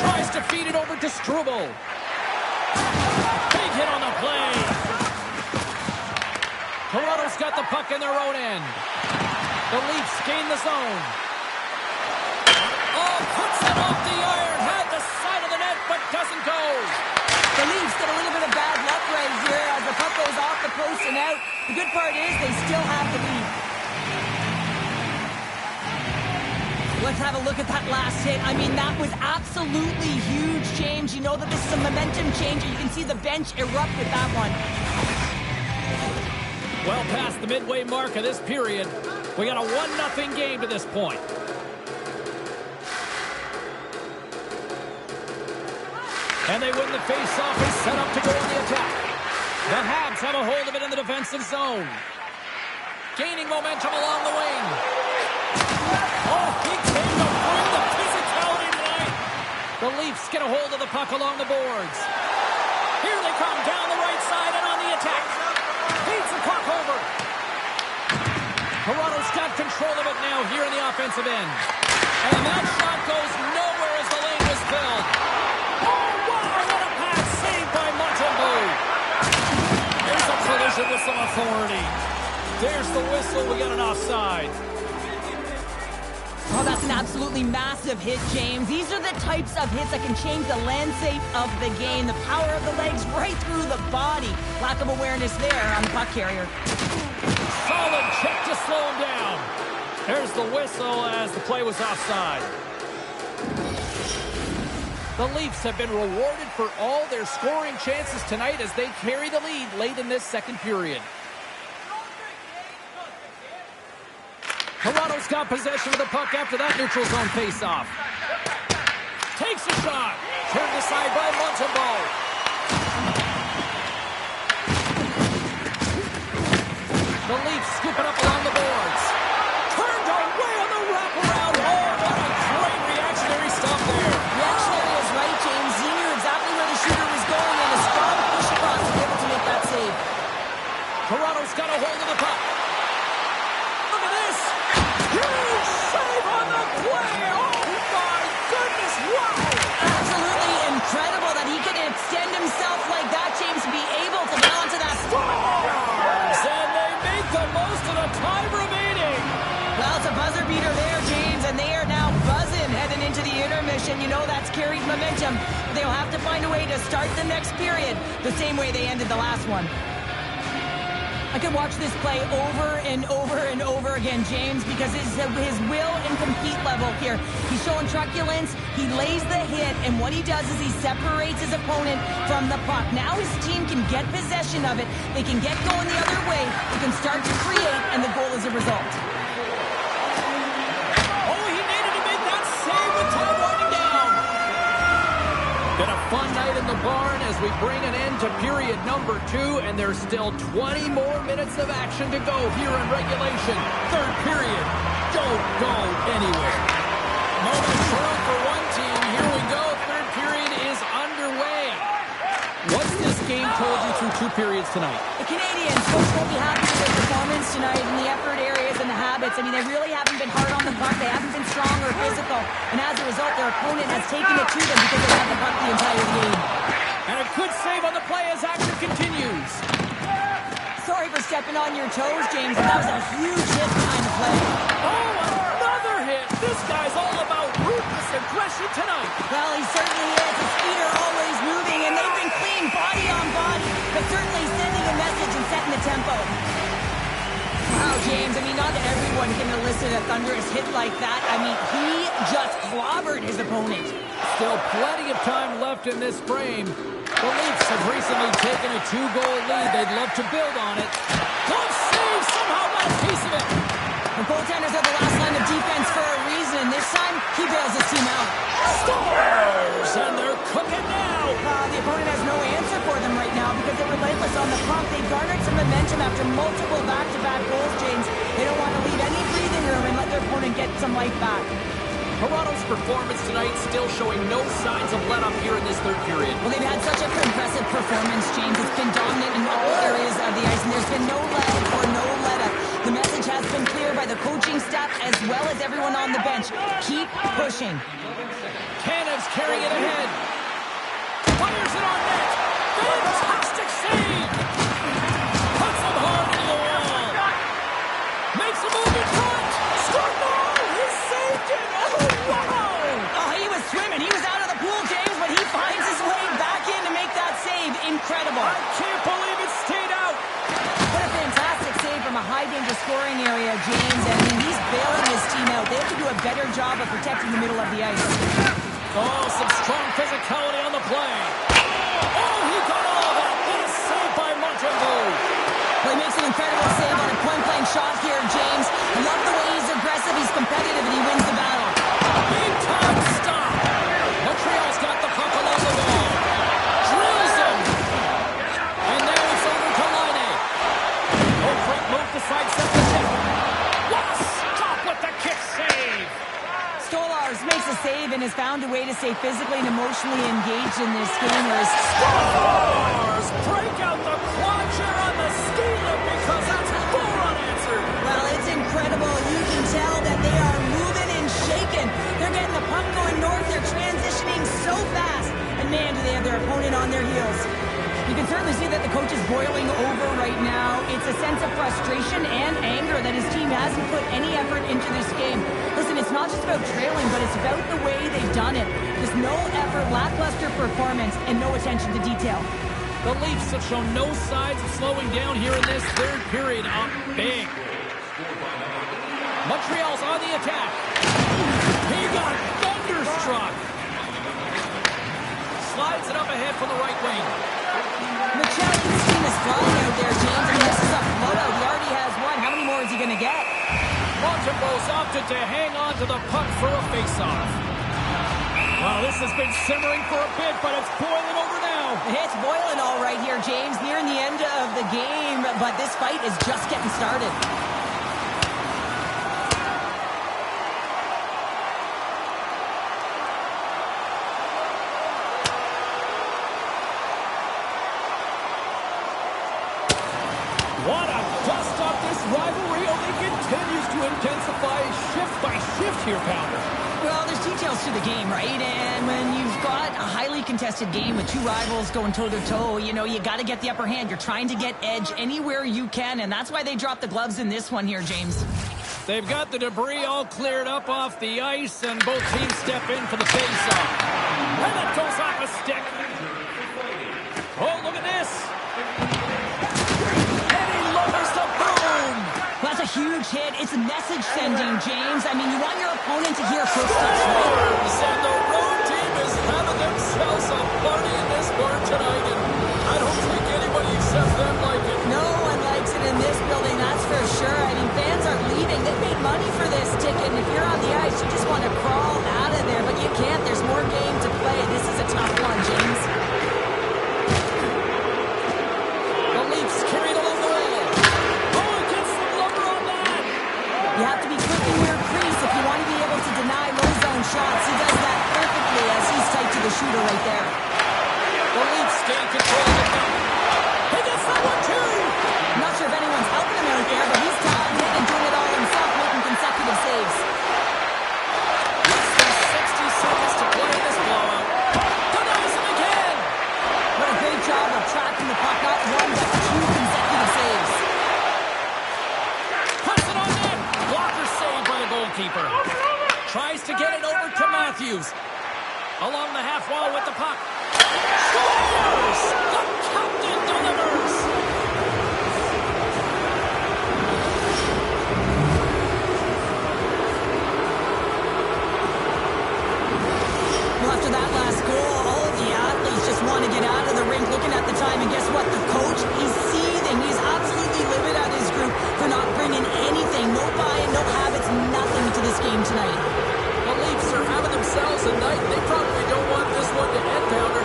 Tries to feed it over to Struble. Big hit on the play. Toronto's got the puck in their own end. The Leafs gain the zone. Oh, puts it off the iron. Had the side of the net, but doesn't go. The Leafs get a little bit of bad luck right here as the puck goes off the post and out. The good part is they still have the lead. Let's have a look at that last hit. I mean, that was absolutely huge, James. You know that this is a momentum changer. You can see the bench erupt with that one. Well past the midway mark of this period. We got a 1-0 game to this point. And they win the face-off and set up to go on the attack. The Habs have a hold of it in the defensive zone. Gaining momentum along the wing. Oh, he came to bring the physicality tonight. The Leafs get a hold of the puck along the boards. Here they come down the right side and on the attack. puck over. Toronto's got control of it now here in the offensive end. And that shot goes nowhere as the lane was filled. Oh, wow, what a pass saved by Montembeault. There's a collision with some authority. There's the whistle. We got an offside. Oh, that's an absolutely massive hit, James. These are the types of hits that can change the landscape of the game. The power of the legs right through the body. Lack of awareness there on the puck carrier. Solid check to slow him down. There's the whistle as the play was offside. The Leafs have been rewarded for all their scoring chances tonight as they carry the lead late in this second period. Toronto's got possession of the puck after that neutral zone faceoff. Takes a shot. Turned aside by Montembeault. The Leafs scoop it up along the boards. Turned away on the wraparound. Oh, what a great reactionary stop there. Reactionary is right, James. He knew exactly where the shooter was going and a strong push across to be able to make that save. Toronto's got a hold of the puck. Look at this. Huge save on the play. Oh, my goodness. Wow. Absolutely incredible that he can extend himself like that, James, to be able to get onto that Stars, and they make the most of the time remaining. Well, it's a buzzer beater there, James, and they are now buzzing heading into the intermission. You know that's carried momentum. They'll have to find a way to start the next period the same way they ended the last one. I could watch this play over and over and over again, James, because his will and compete level here. He's showing truculence, he lays the hit, and what he does is he separates his opponent from the puck. Now his team can get possession of it, they can get going the other way, they can start to create, and the goal is a result. Oh, he needed to make that save with time winding down. Been a fun night in the barn as we bring an end to period number 2, and there's still 20 more minutes of action to go here in regulation. Third period. Don't go anywhere. Moment of truth for one team. Here we go. Third period is underway. What's this game told you through 2 periods tonight? The Canadians, folks, won't be happy with their performance tonight in the effort areas and the habits. I mean, they really haven't been hard on the puck. They haven't been strong or physical. And as a result, their opponent has taken it to them because they've had the puck the entire game. And a good save on the play as action continues. Sorry for stepping on your toes, James, but that was a huge hit behind the play. Oh, another hit. This guy's all about ruthless aggression tonight. Well, he certainly is. His feet are always moving, and they've been clean body on body, but certainly sending a message and setting the tempo. Wow, James, I mean, not everyone can elicit a thunderous hit like that. I mean, he just clobbered his opponent. Still plenty of time left in this frame. The Leafs have recently taken a 2-goal lead. They'd love to build on it. Good save, somehow got a piece of it. The goaltenders are the last line of defense for a reason. This time, he bails his team out. Stars, and they're cooking now. The opponent has no answer for them right now because they're relentless on the puck. They garnered some momentum after multiple back-to-back goals, James. They don't want to leave any breathing room and let their opponent get some life back. Toronto's performance tonight still showing no signs of let-up here in this third period. Well, they've had such a impressive performance, James. It's been dominant in all areas of the ice, and there's been no leg or no let-up. The message has been clear by the coaching staff as well as everyone on the bench. Keep pushing. Canada's carrying it ahead. Fires it on net. Fantastic save. Puts him hard into the wall. Makes a move in front. Struck ball. He saved it. Oh, wow. Oh, he was swimming. He was out of the pool, James, but he finds his way back in to make that save. Incredible. I can't believe it stayed out. What a fantastic save from a high-danger scoring area, James. I mean, he's bailing his team out. They have to do a better job of protecting the middle of the ice. Oh, some strong physicality on the play. Oh, he got all of that. What a save by Montembeault. Well, he makes an incredible save on a point-blank shot here, James. I love the way he's aggressive, he's competitive, and he wins the battle. Big-time stop. Montreal's got the puck along the wall. Drills him. And now it's over to Laine. Oh, quick move to sidestep the tip. What a stop with the kick save. Stolarz makes a save and has found a way to stay physically and emotionally engaged in this game. Stars break out the quadra on the stealer because puck going north. They're transitioning so fast. And man, do they have their opponent on their heels. You can certainly see that the coach is boiling over right now. It's a sense of frustration and anger that his team hasn't put any effort into this game. Listen, it's not just about trailing, but it's about the way they've done it. There's no effort, lackluster performance, and no attention to detail. The Leafs have shown no signs of slowing down here in this third period. Up big. Montreal's on the attack. He got thunderstruck. Slides it up ahead from the right wing. McChelli's team is flying out there, James. And this is a blowout. He already has one. How many more is he going to get? Montembeault's opted to hang on to the puck for a face-off. Well, this has been simmering for a bit, but it's boiling over now. It's boiling all right here, James. Nearing the end of the game, but this fight is just getting started. What a dust-up this rivalry only continues to intensify shift by shift here, Pounder. Well, there's details to the game, right? And when you've got a highly contested game with two rivals going toe-to-toe, you know, you got to get the upper hand. You're trying to get edge anywhere you can, and that's why they dropped the gloves in this one here, James. They've got the debris all cleared up off the ice, and both teams step in for the face-off. And it goes off a stick. Oh, look at this. That's a huge hit. It's a message sending, James. I mean, you want your opponent to hear footsteps, right? And the road team is having themselves a party in this bar tonight, and I don't think anybody except them like it. No one likes it in this building, that's for sure. I mean, fans are leaving. They paid money for this ticket, and if you're on the ice, you just want to crawl out of there, but you can't. There's more game to play. This is a tough one, James. The Leafs carried along the wall. You have to be quick in your crease if you want to be able to deny low zone shots. He does that perfectly as he's tight to the shooter right there. The Leafs gain control of the puck. He gets that one too! I'm not sure if anyone's helping him out there, but he's talented and doing it all himself, making consecutive saves. Less than 60 seconds to play in this blowout. Denies him again! What a great job of tracking the puck, not one but two consecutive saves. Goalkeeper tries to get it over to Matthews along the half wall with the puck. Scores! The captain delivers. Well, after that last goal, all of the athletes just want to get out of the rink. Looking at the time, and guess what? The coach, he's seething. He's absolutely livid at his group for not bringing anything. No buy-in, no habits, nothing to this game tonight. The Leafs are having themselves a night. They probably don't want this one to end, Pounder.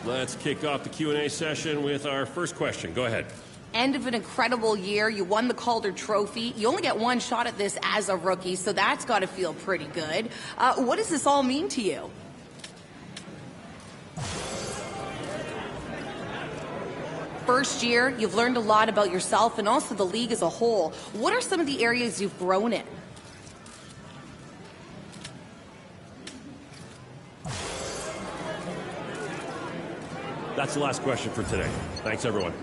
Let's kick off the Q&A session with our first question. Go ahead. End of an incredible year. You won the Calder Trophy. You only get one shot at this as a rookie, so that's got to feel pretty good. What does this all mean to you? First year, you've learned a lot about yourself and also the league as a whole. What are some of the areas you've grown in? That's the last question for today. Thanks, everyone.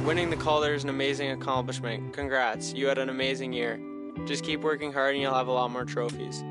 Winning the Calder is an amazing accomplishment. Congrats, you had an amazing year. Just keep working hard and you'll have a lot more trophies.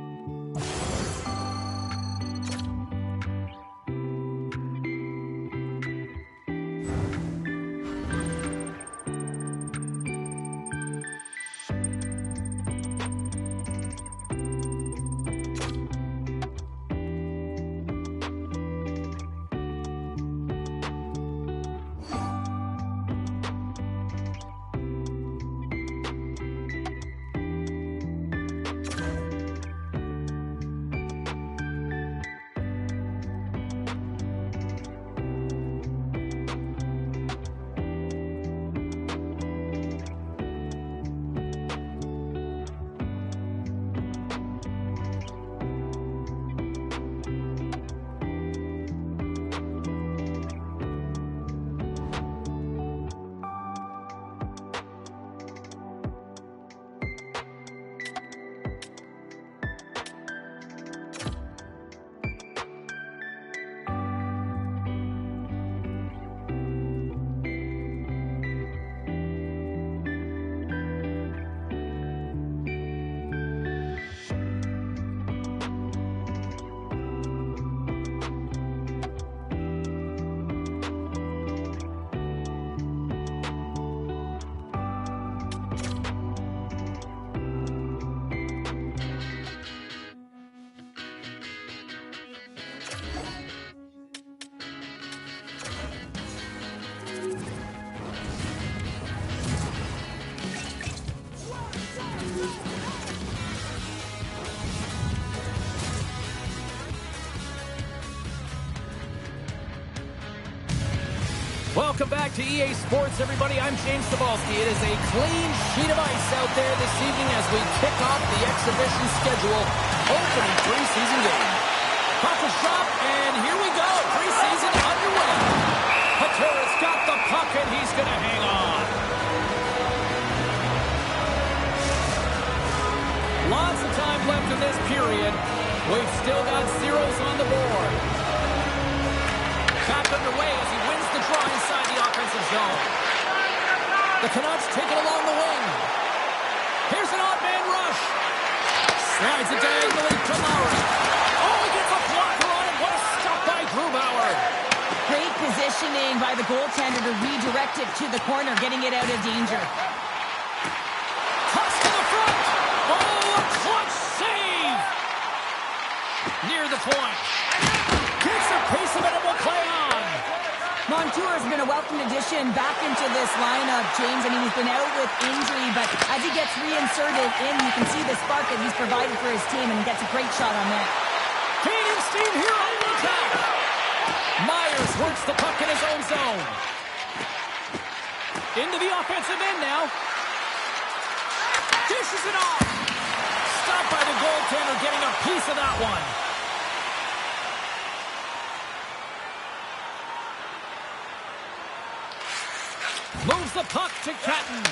Welcome back to EA Sports, everybody. I'm James Cebulski. It is a clean sheet of ice out there this evening as we kick off the exhibition schedule opening preseason game. Puck is dropped, and here we go. Preseason underway. Patera's got the puck, and he's going to hang on. Lots of time left in this period. We've still got zeros on the board. Back underway as he wins the draw inside the offensive zone. The Canucks take it along the wing. Here's an odd man rush. Slides it diagonally to Lowry. Oh, he gets a blocker on it. What a stop by Grubauer. Great positioning by the goaltender to redirect it to the corner, getting it out of danger. Toss to the front. Oh, a clutch save. Near the point. Gets a piece of it and will play on. Montour has been a welcome addition back into this lineup, James. I mean, he's been out with injury, but as he gets reinserted in, you can see the spark that he's provided for his team, and he gets a great shot on that. Gaining steam here on the attack. Myers works the puck in his own zone. Into the offensive end now. Dishes it off. Stopped by the goaltender, getting a piece of that one. Moves the puck to Catton.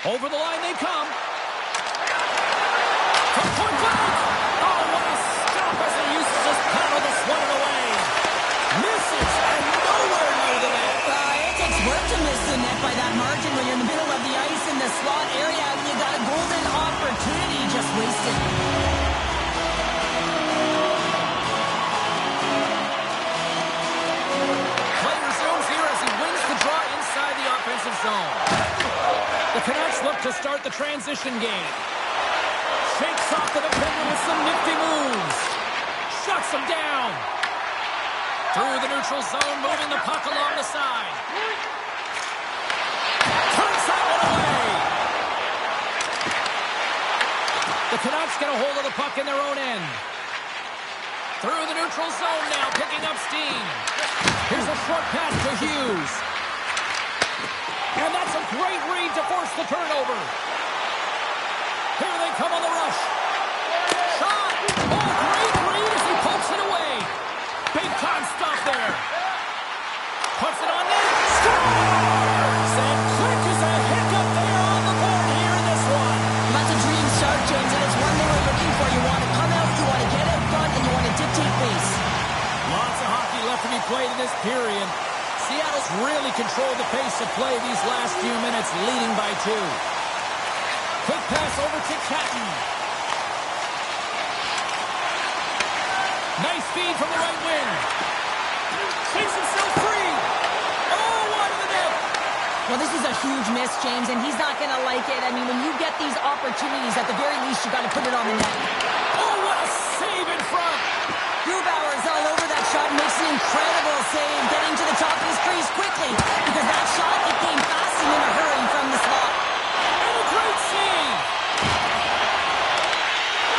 Over the line they come. From point blank. Oh, what a stop as he uses his paddle to swat it away. Misses and nowhere near the net. It takes work to miss the net by that margin when you're in the middle of the ice in the slot area and you got a golden opportunity just wasted. Zone. The Canucks look to start the transition game. Shakes off the defender with some nifty moves. Shuts him down. Through the neutral zone, moving the puck along the side. Turns that one away. The Canucks get a hold of the puck in their own end. Through the neutral zone now, picking up steam. Here's a short pass to Hughes. And that's a great read to force the turnover. Here they come on the rush. Shot! Oh, great read as he pumps it away. Big time stop there. Puts it on net. Scores! And Quick is a hiccup there on the board here in this one. That's a dream start, James, and it's one they were looking for. You want to come out, you want to get out front, and you want to dictate pace. Lots of hockey left to be played in this period. Seattle's really controlled the pace of play these last few minutes, leading by 2. Quick pass over to Catton. Nice feed from the right wing. Shakes himself free. Oh, wide of the net. Well, this is a huge miss, James, and he's not going to like it. I mean, when you get these opportunities, at the very least, you got to put it on the net. Oh, what a save in front. Grubauer is all over that shot, makes an incredible save, getting to the top of his crease quickly, because that shot, it came fast and in a hurry from the slot. And a great save.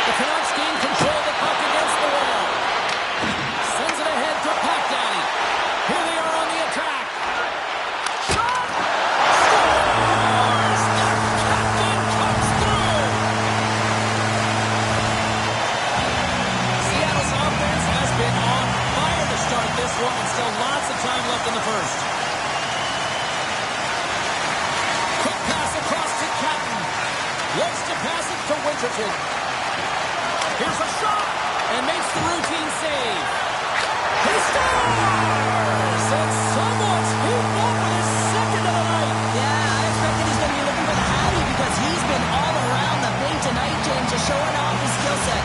The Canucks gain control of the puck against the wall. Sends it ahead to Pack Daddy. Here they are on the attack. Shot! Scores! The captain comes through. Seattle's offense has been on fire to start this one, and still lots of time left in the first. Quick pass across to Catton. Looks to pass it to Winterton. Here's a shot, and makes the routine save. He scores! And someone's heaped up with his second of the night. Yeah, I expect that he's going to be looking for the Hattie, because he's been all around the paint tonight, James, just showing off his skill set.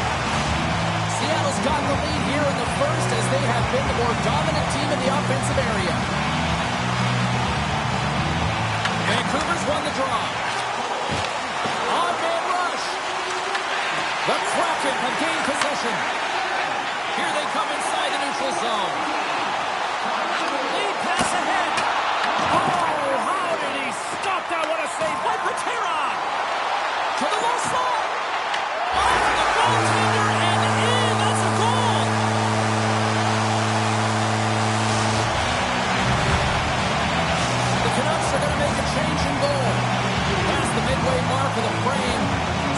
Seattle's got the lead here in the first, as they have been the more dominant team in the offensive area. Vancouver's won the draw. On-man rush. The Kraken have gained possession. Here they come inside the neutral zone. Lead pass ahead. Oh, how did he stop that? What a save by Patera. To the low slot. Off the goaltender and in. That's a goal. The Canucks are going to make a change in goal. Past the midway mark of the frame.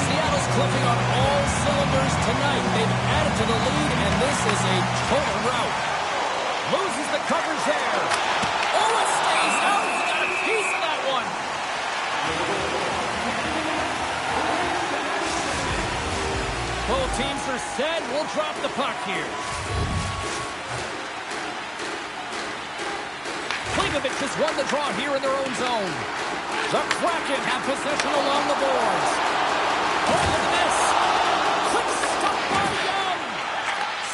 Seattle's clicking on all cylinders tonight. They've added to the lead, and this is a total rout. Loses the coverage there. Oh, it stays out. He got a piece of that one. Both teams are set. We'll drop the puck here. Klimovic has won the draw here in their own zone. The Kraken have possession along the boards. Oh, look at this. Quick stop by Young.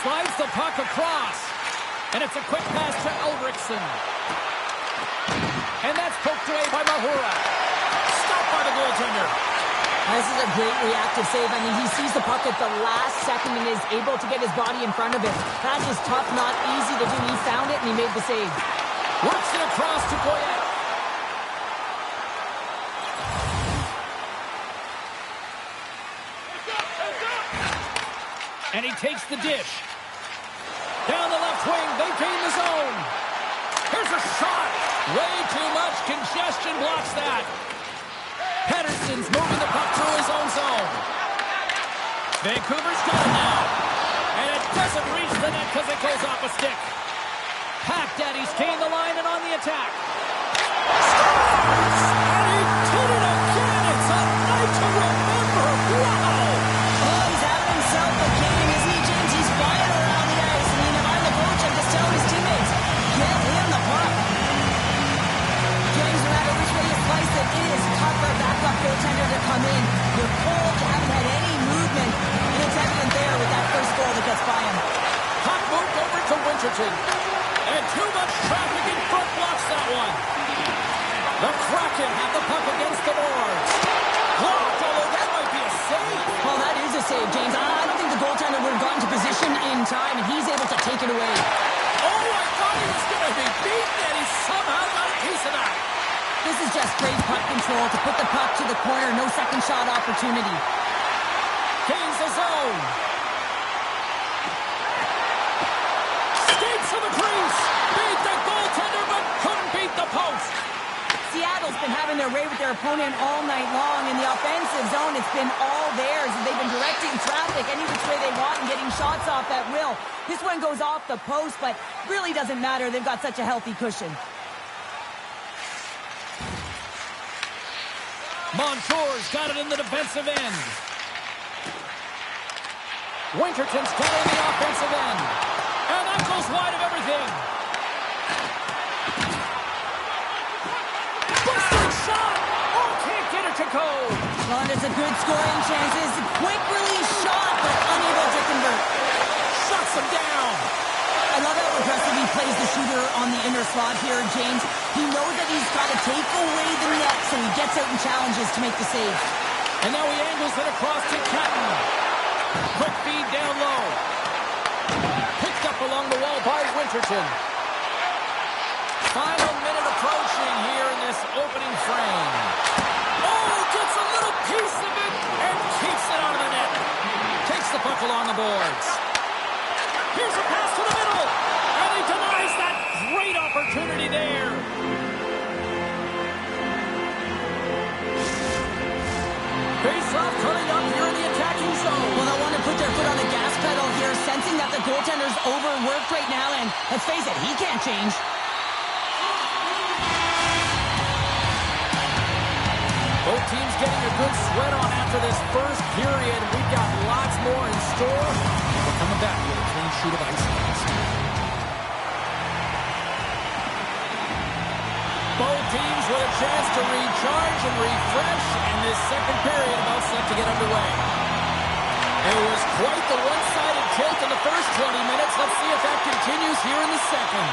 Slides the puck across. And it's a quick pass to Ulrichsen. And that's poked away by Mahura. Stopped by the goaltender. This is a great reactive save. I mean, he sees the puck at the last second and is able to get his body in front of it. That is tough, not easy to do. He found it and he made the save. Works it across to Goyette. And he takes the dish. Down the left wing, they gain the zone. Here's a shot. Way too much congestion blocks that. Pettersson's moving the puck through his own zone. Vancouver's got it now. And it doesn't reach the net because it goes off a stick. Pack Daddy's gained the line and on the attack. Scores! And he did it again. It's a night to remember. Wow! Oh, he's having himself a game, isn't he, James? He's flying around the ice. I mean, if I'm the coach, I'm just telling his teammates, get him the puck. James, no matter which way you slice it, it is tough for a backup goaltender to come in. You're cold, you haven't had any movement, and it's evident there with that first goal that gets by him. Puck moved over to Winterton. And too much traffic in front blocks that one. The Kraken have the puck against the boards. Blocked, although that might be a save. Oh, that is a control to put the puck to the corner. No second shot opportunity. Gains the zone. Skates to the crease. Beat the goaltender, but couldn't beat the post. Seattle's been having their way with their opponent all night long. In the offensive zone, it's been all theirs. They've been directing traffic any which way they want and getting shots off at will. This one goes off the post, but really doesn't matter. They've got such a healthy cushion. Montour's got it in the defensive end. Winterton's got it in the offensive end. And that goes wide of everything. Busted shot! Oh, can't get it to go. Well, it's a good scoring chance. It's a quick release shot, but unable to convert. Shuts him down. I love how aggressive he plays the shooter on the inner slot here, James. He knows that he's got to take away the net, so he gets out and challenges to make the save. And now he angles it across to Catton. Quick feed down low. Picked up along the wall by Winterton. Final minute approaching here in this opening frame. Oh, gets a little piece of it and keeps it out of the net. Takes the puck along the boards. Here's a pass to the middle. And he denies that great opportunity there. Face-off coming up here in the attacking zone. Well, they want to put their foot on the gas pedal here, sensing that the goaltender's overworked right now, and let's face it, he can't change. Both teams getting a good sweat on after this first period. We've got lots more in store. We're coming back with a clean sheet of ice. Both teams with a chance to recharge and refresh, and this second period about set to get underway. It was quite the one-sided tilt in the first 20 minutes. Let's see if that continues here in the second.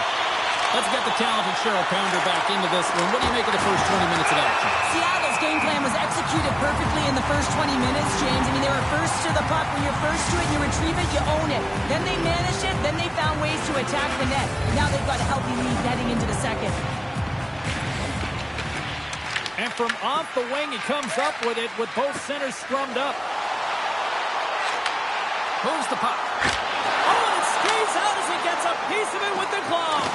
Let's get the talented Cheryl Pounder back into this one. What do you make of the first 20 minutes of action? Seattle's game plan was executed perfectly in the first 20 minutes, James. I mean, they were first to the puck. When you're first to it, you retrieve it, you own it. Then they managed it, then they found ways to attack the net. Now they've got a healthy lead heading into the second. And from off the wing, he comes up with it with both centers scrummed up. Moves the puck. Oh, and it skates out as he gets a piece of it with the glove.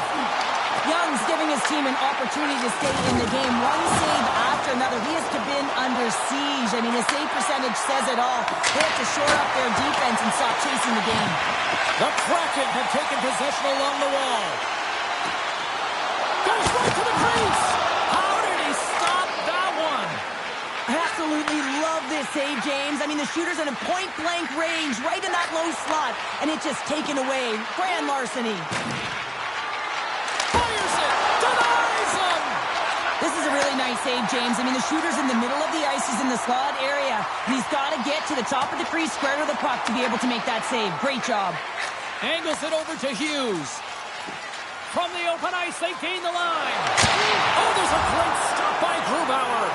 Young's giving his team an opportunity to stay in the game. One save after another. He has been under siege. I mean, his save percentage says it all. They have to shore up their defense and stop chasing the game. The Kraken have taken possession along the wall. Goes right to the crease. How did he stop that one? I absolutely love this save, James. I mean, the shooter's in a point-blank range, right in that low slot, and it's just taken away. Grand larceny. Fires it. Denies him. This is a really nice save, James. I mean, the shooter's in the middle of the ice. He's in the slot area. He's got to get to the top of the crease, square to the puck, to be able to make that save. Great job. Angles it over to Hughes. From the open ice, they gain the line. Oh, there's a great stop by Grubauer.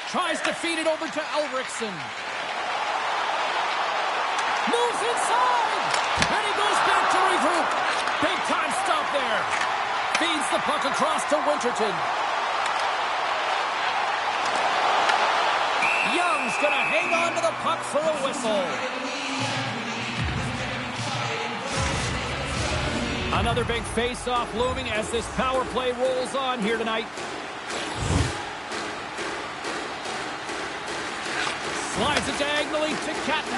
Tries to feed it over to Ulrichsen. Moves inside. And he goes back to regroup. Big time stop there. Feeds the puck across to Winterton. Young's going to hang on to the puck for a whistle. Another big face-off looming as this power play rolls on here tonight. Slides it diagonally to Catton.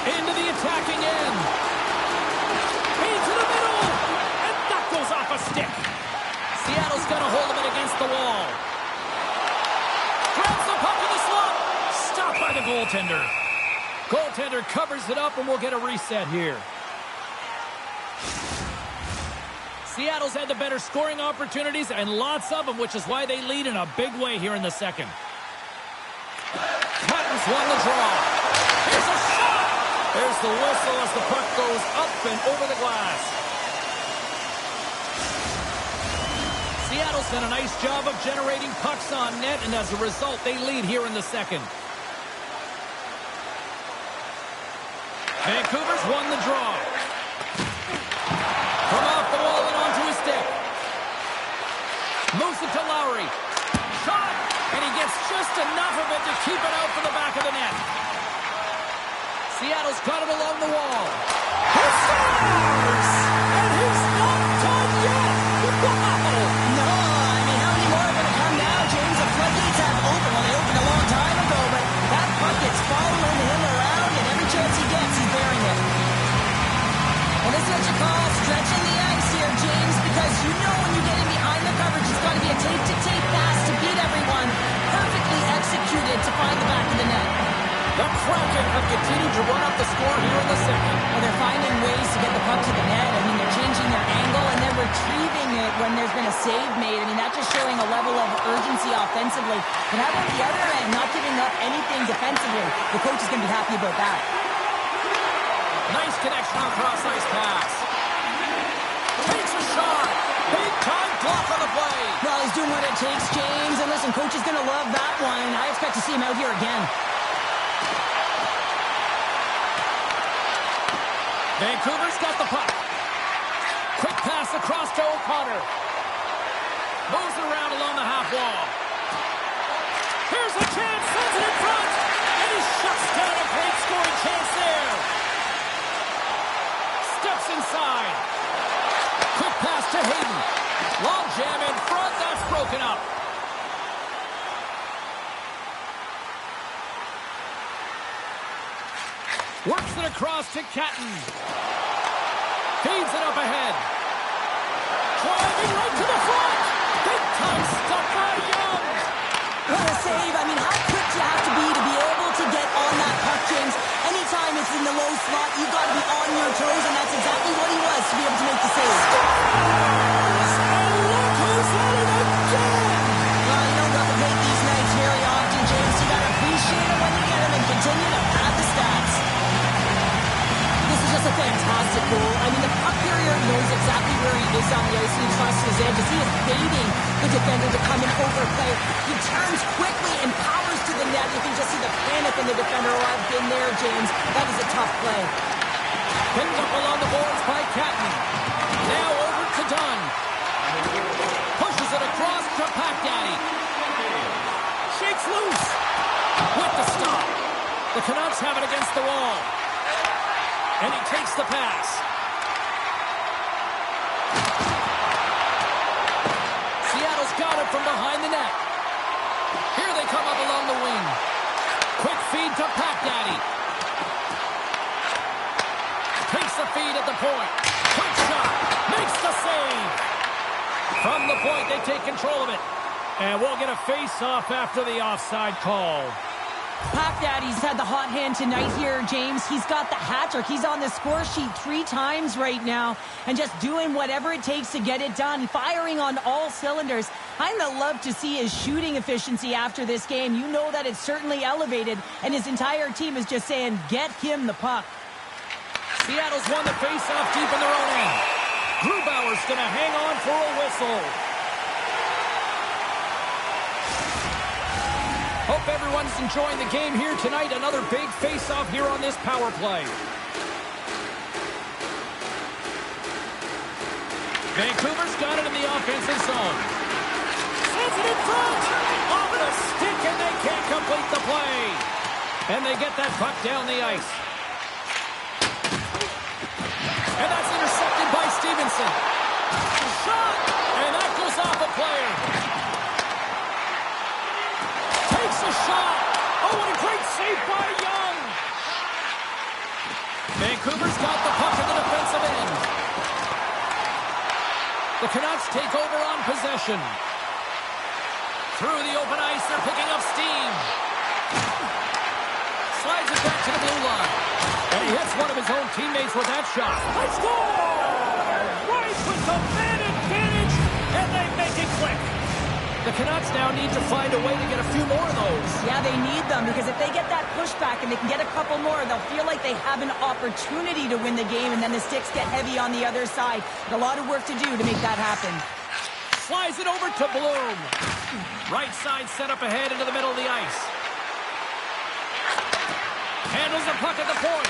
Into the attacking end. Into the middle. And that goes off a stick. Seattle's got a hold of it against the wall. Grabs the puck in the slot. Stopped by the goaltender. Goaltender covers it up, and we'll get a reset here. Seattle's had the better scoring opportunities, and lots of them, which is why they lead in a big way here in the second. Patton's won the draw. Here's a shot. There's the whistle as the puck goes up and over the glass. Seattle's done a nice job of generating pucks on net, and as a result, they lead here in the second. Vancouver's won the draw. From off the wall and onto his stick. Moves it to Lowry. Shot! And he gets just enough of it to keep it out for the back of the net. Seattle's got it along the wall. He scores! And he's not done yet! Wow! No, I mean, how many more are going to come now, James? The floodgates have opened. Well, they opened a long time ago, but that puck gets following him around, and every chance he gets, he's bearing it. And this is what you call stretching the ice here, James, because you know when you get in behind the coverage, it's got to be a tape-to-tape pass to beat everyone. Perfectly executed to find the back of the net. The Kraken have continued to run up the score here in the second. Well, they're finding ways to get the puck to the net. I mean, they're changing their angle and then retrieving it when there's been a save made. I mean, that's just showing a level of urgency offensively. But how about the other end, not giving up anything defensively? The coach is going to be happy about that. Nice connection on cross-ice pass. Takes a shot. Big-time block on the play. Well, he's doing what it takes, James. And listen, coach is going to love that one. I expect to see him out here again. Vancouver's got the puck. Quick pass across to O'Connor. Moves around along the half wall. Here's a chance. Sends it in front. And he shuts down a great scoring chance there. Steps inside. Quick pass to Hayden. Long jam in front. That's broken up. Works it across to Catton. Feeds it up ahead. Driving right to the front. Big time stop by Young. What a save. I mean, how quick you have to be able to get on that puck, James. Anytime it's in the low slot, you've got to be on your toes, and that's exactly what he was to be able to make the save. And look who's at it again. Well, you don't replicate these nights very often, James. You got to appreciate it when you get them and continue to pad the stats. This is just a fantastic goal. I mean, the puck carrier knows exactly where he is on the ice, and he trusts his edge as he is baiting the defender to come and overplay. He turns quickly and powers to the net. You can just see the panic in the defender. Oh, I've been there, James. That is a tough play. Pinned up along the boards by Catton. Now over to Dunn. Pushes it across to Packdaddy. Shakes loose. With the stop. The Canucks have it against the wall. And he takes the pass. Seattle's got it from behind the net. Here they come up along the wing. Quick feed to Packdaddy. Takes the feed at the point. Quick shot. Makes the save. From the point, they take control of it. And we'll get a face-off after the offside call. Packdaddy's had the hot hand tonight here, James. He's got the hat trick. He's on the score sheet 3 times right now and just doing whatever it takes to get it done, firing on all cylinders. I'm going to love to see his shooting efficiency after this game. You know that it's certainly elevated, and his entire team is just saying, get him the puck. Seattle's won the face-off deep in their own end. Grubauer's going to hang on for a whistle. Hope everyone's enjoying the game here tonight. Another big face-off here on this power play. Vancouver's got it in the offensive zone. Sends it in front. Off the stick, and they can't complete the play. And they get that puck down the ice. And that's intercepted by Stevenson. Shot! And that goes off a player. Takes a shot. Oh, what a great save by Young. Vancouver's got the puck in the defensive end. The Canucks take over on possession. Through the open ice, they're picking up steam. Slides it back to the blue line. And he hits one of his own teammates with that shot. They score! Right with the man advantage, and they make it click. The Canucks now need to find a way to get a few more of those. Yeah, they need them, because if they get that pushback and they can get a couple more, they'll feel like they have an opportunity to win the game, and then the sticks get heavy on the other side. A lot of work to do to make that happen. Slides it over to Bloom. Right side set up ahead into the middle of the ice. Handles the puck at the point.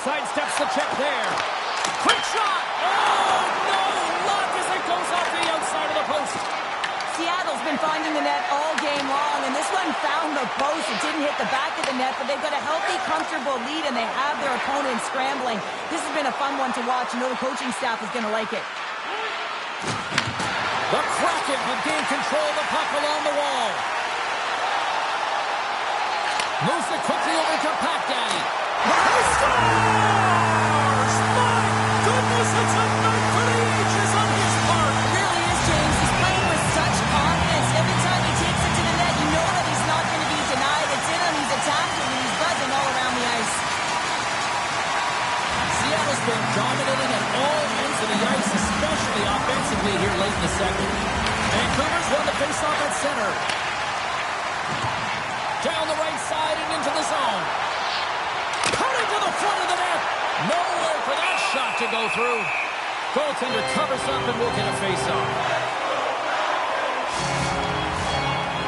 Sidesteps the check there. Quick shot! Oh, no! Luck as it goes off the outside of the post. Seattle's been finding the net all game long, and this one found the post. It didn't hit the back of the net, but they've got a healthy, comfortable lead, and they have their opponent scrambling. This has been a fun one to watch. You know the coaching staff is going to like it. The Kraken have gained control of the puck along the wall. Moves it quickly over to Pack Daddy. He scores! My goodness, it's a night for the ages on his part. It really is, James. He's playing with such confidence. Every time he takes it to the net, you know that he's not going to be denied. It's in him, he's attacking, and he's buzzing all around the ice. Seattle's been dominating at all ends of the ice, especially offensively here late in the second. Vancouver's won the faceoff at center. Down the right side and into the zone. Cutting to the front of the net. Nowhere for that shot to go through. Goaltender covers up and will get a faceoff.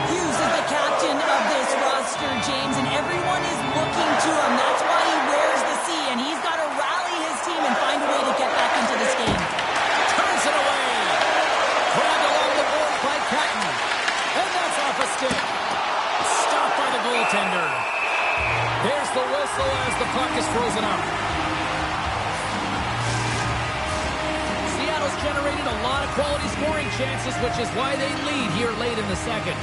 Hughes is the captain of this roster, James, and everyone is looking to him. That's why he wears the C, and he's got to rally his team and find a way to get back into this game. Turns it away. Grabbed along the board by Catton. And that's off a stick. Stopped by the goaltender. There's the whistle as the puck is frozen up. Seattle's generated a lot of quality scoring chances, which is why they lead here late in the second.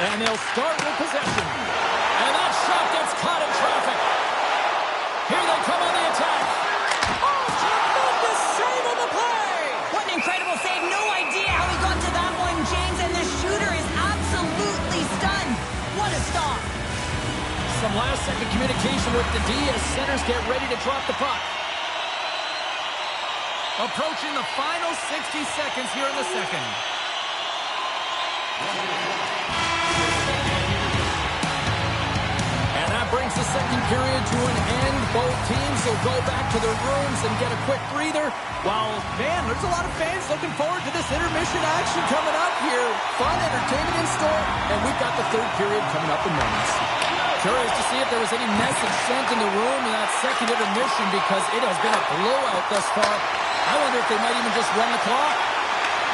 And they'll start with possession. And that shot gets caught in traffic. Here they come on the attack. Oh, tremendous save on the play! What an incredible save. No idea how he got to that one, James, and the shooter is absolutely stunned. What a stop. Some last-second communication with the D as centers get ready to drop the puck. Approaching the final 60 seconds here in the second. And that brings the second period to an end. Both teams will go back to their rooms and get a quick breather. While, man, there's a lot of fans looking forward to this intermission action coming up here. Fun, entertainment in store, and we've got the third period coming up in moments. Curious to see if there was any message sent in the room in that second intermission because it has been a blowout thus far. I wonder if they might even just run the clock.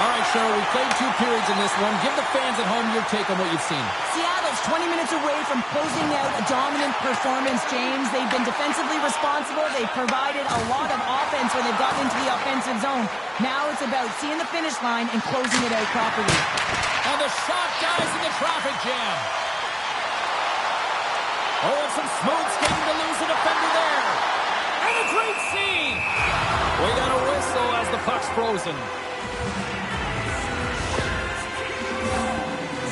All right, Cheryl, we played 2 periods in this one. Give the fans at home your take on what you've seen. Seattle's 20 minutes away from closing out a dominant performance, James. They've been defensively responsible. They've provided a lot of offense when they've gotten into the offensive zone. Now it's about seeing the finish line and closing it out properly. And the shot dies in the traffic jam. Oh, and some smooth skating to lose a defender there. And a great scene. We got a whistle as the puck's frozen.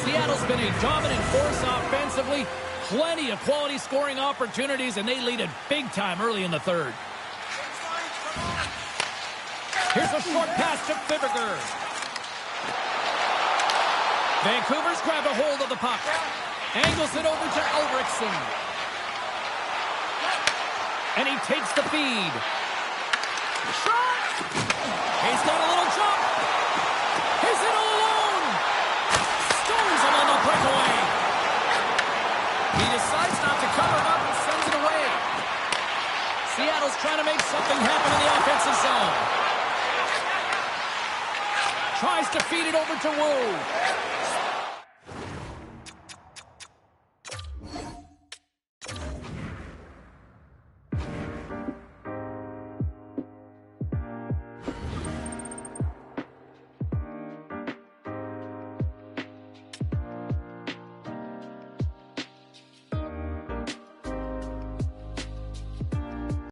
Seattle's been a dominant force offensively. Plenty of quality scoring opportunities, and they lead it big time early in the third. Here's a short pass to Fibberger. Vancouver's grabbed a hold of the puck. Angles it over to Ulrichsen. And he takes the feed. Shot! He's got a little jump. He's in all alone. Stones him on the breakaway. He decides not to cover up and sends it away. Seattle's trying to make something happen in the offensive zone. Tries to feed it over to Wu.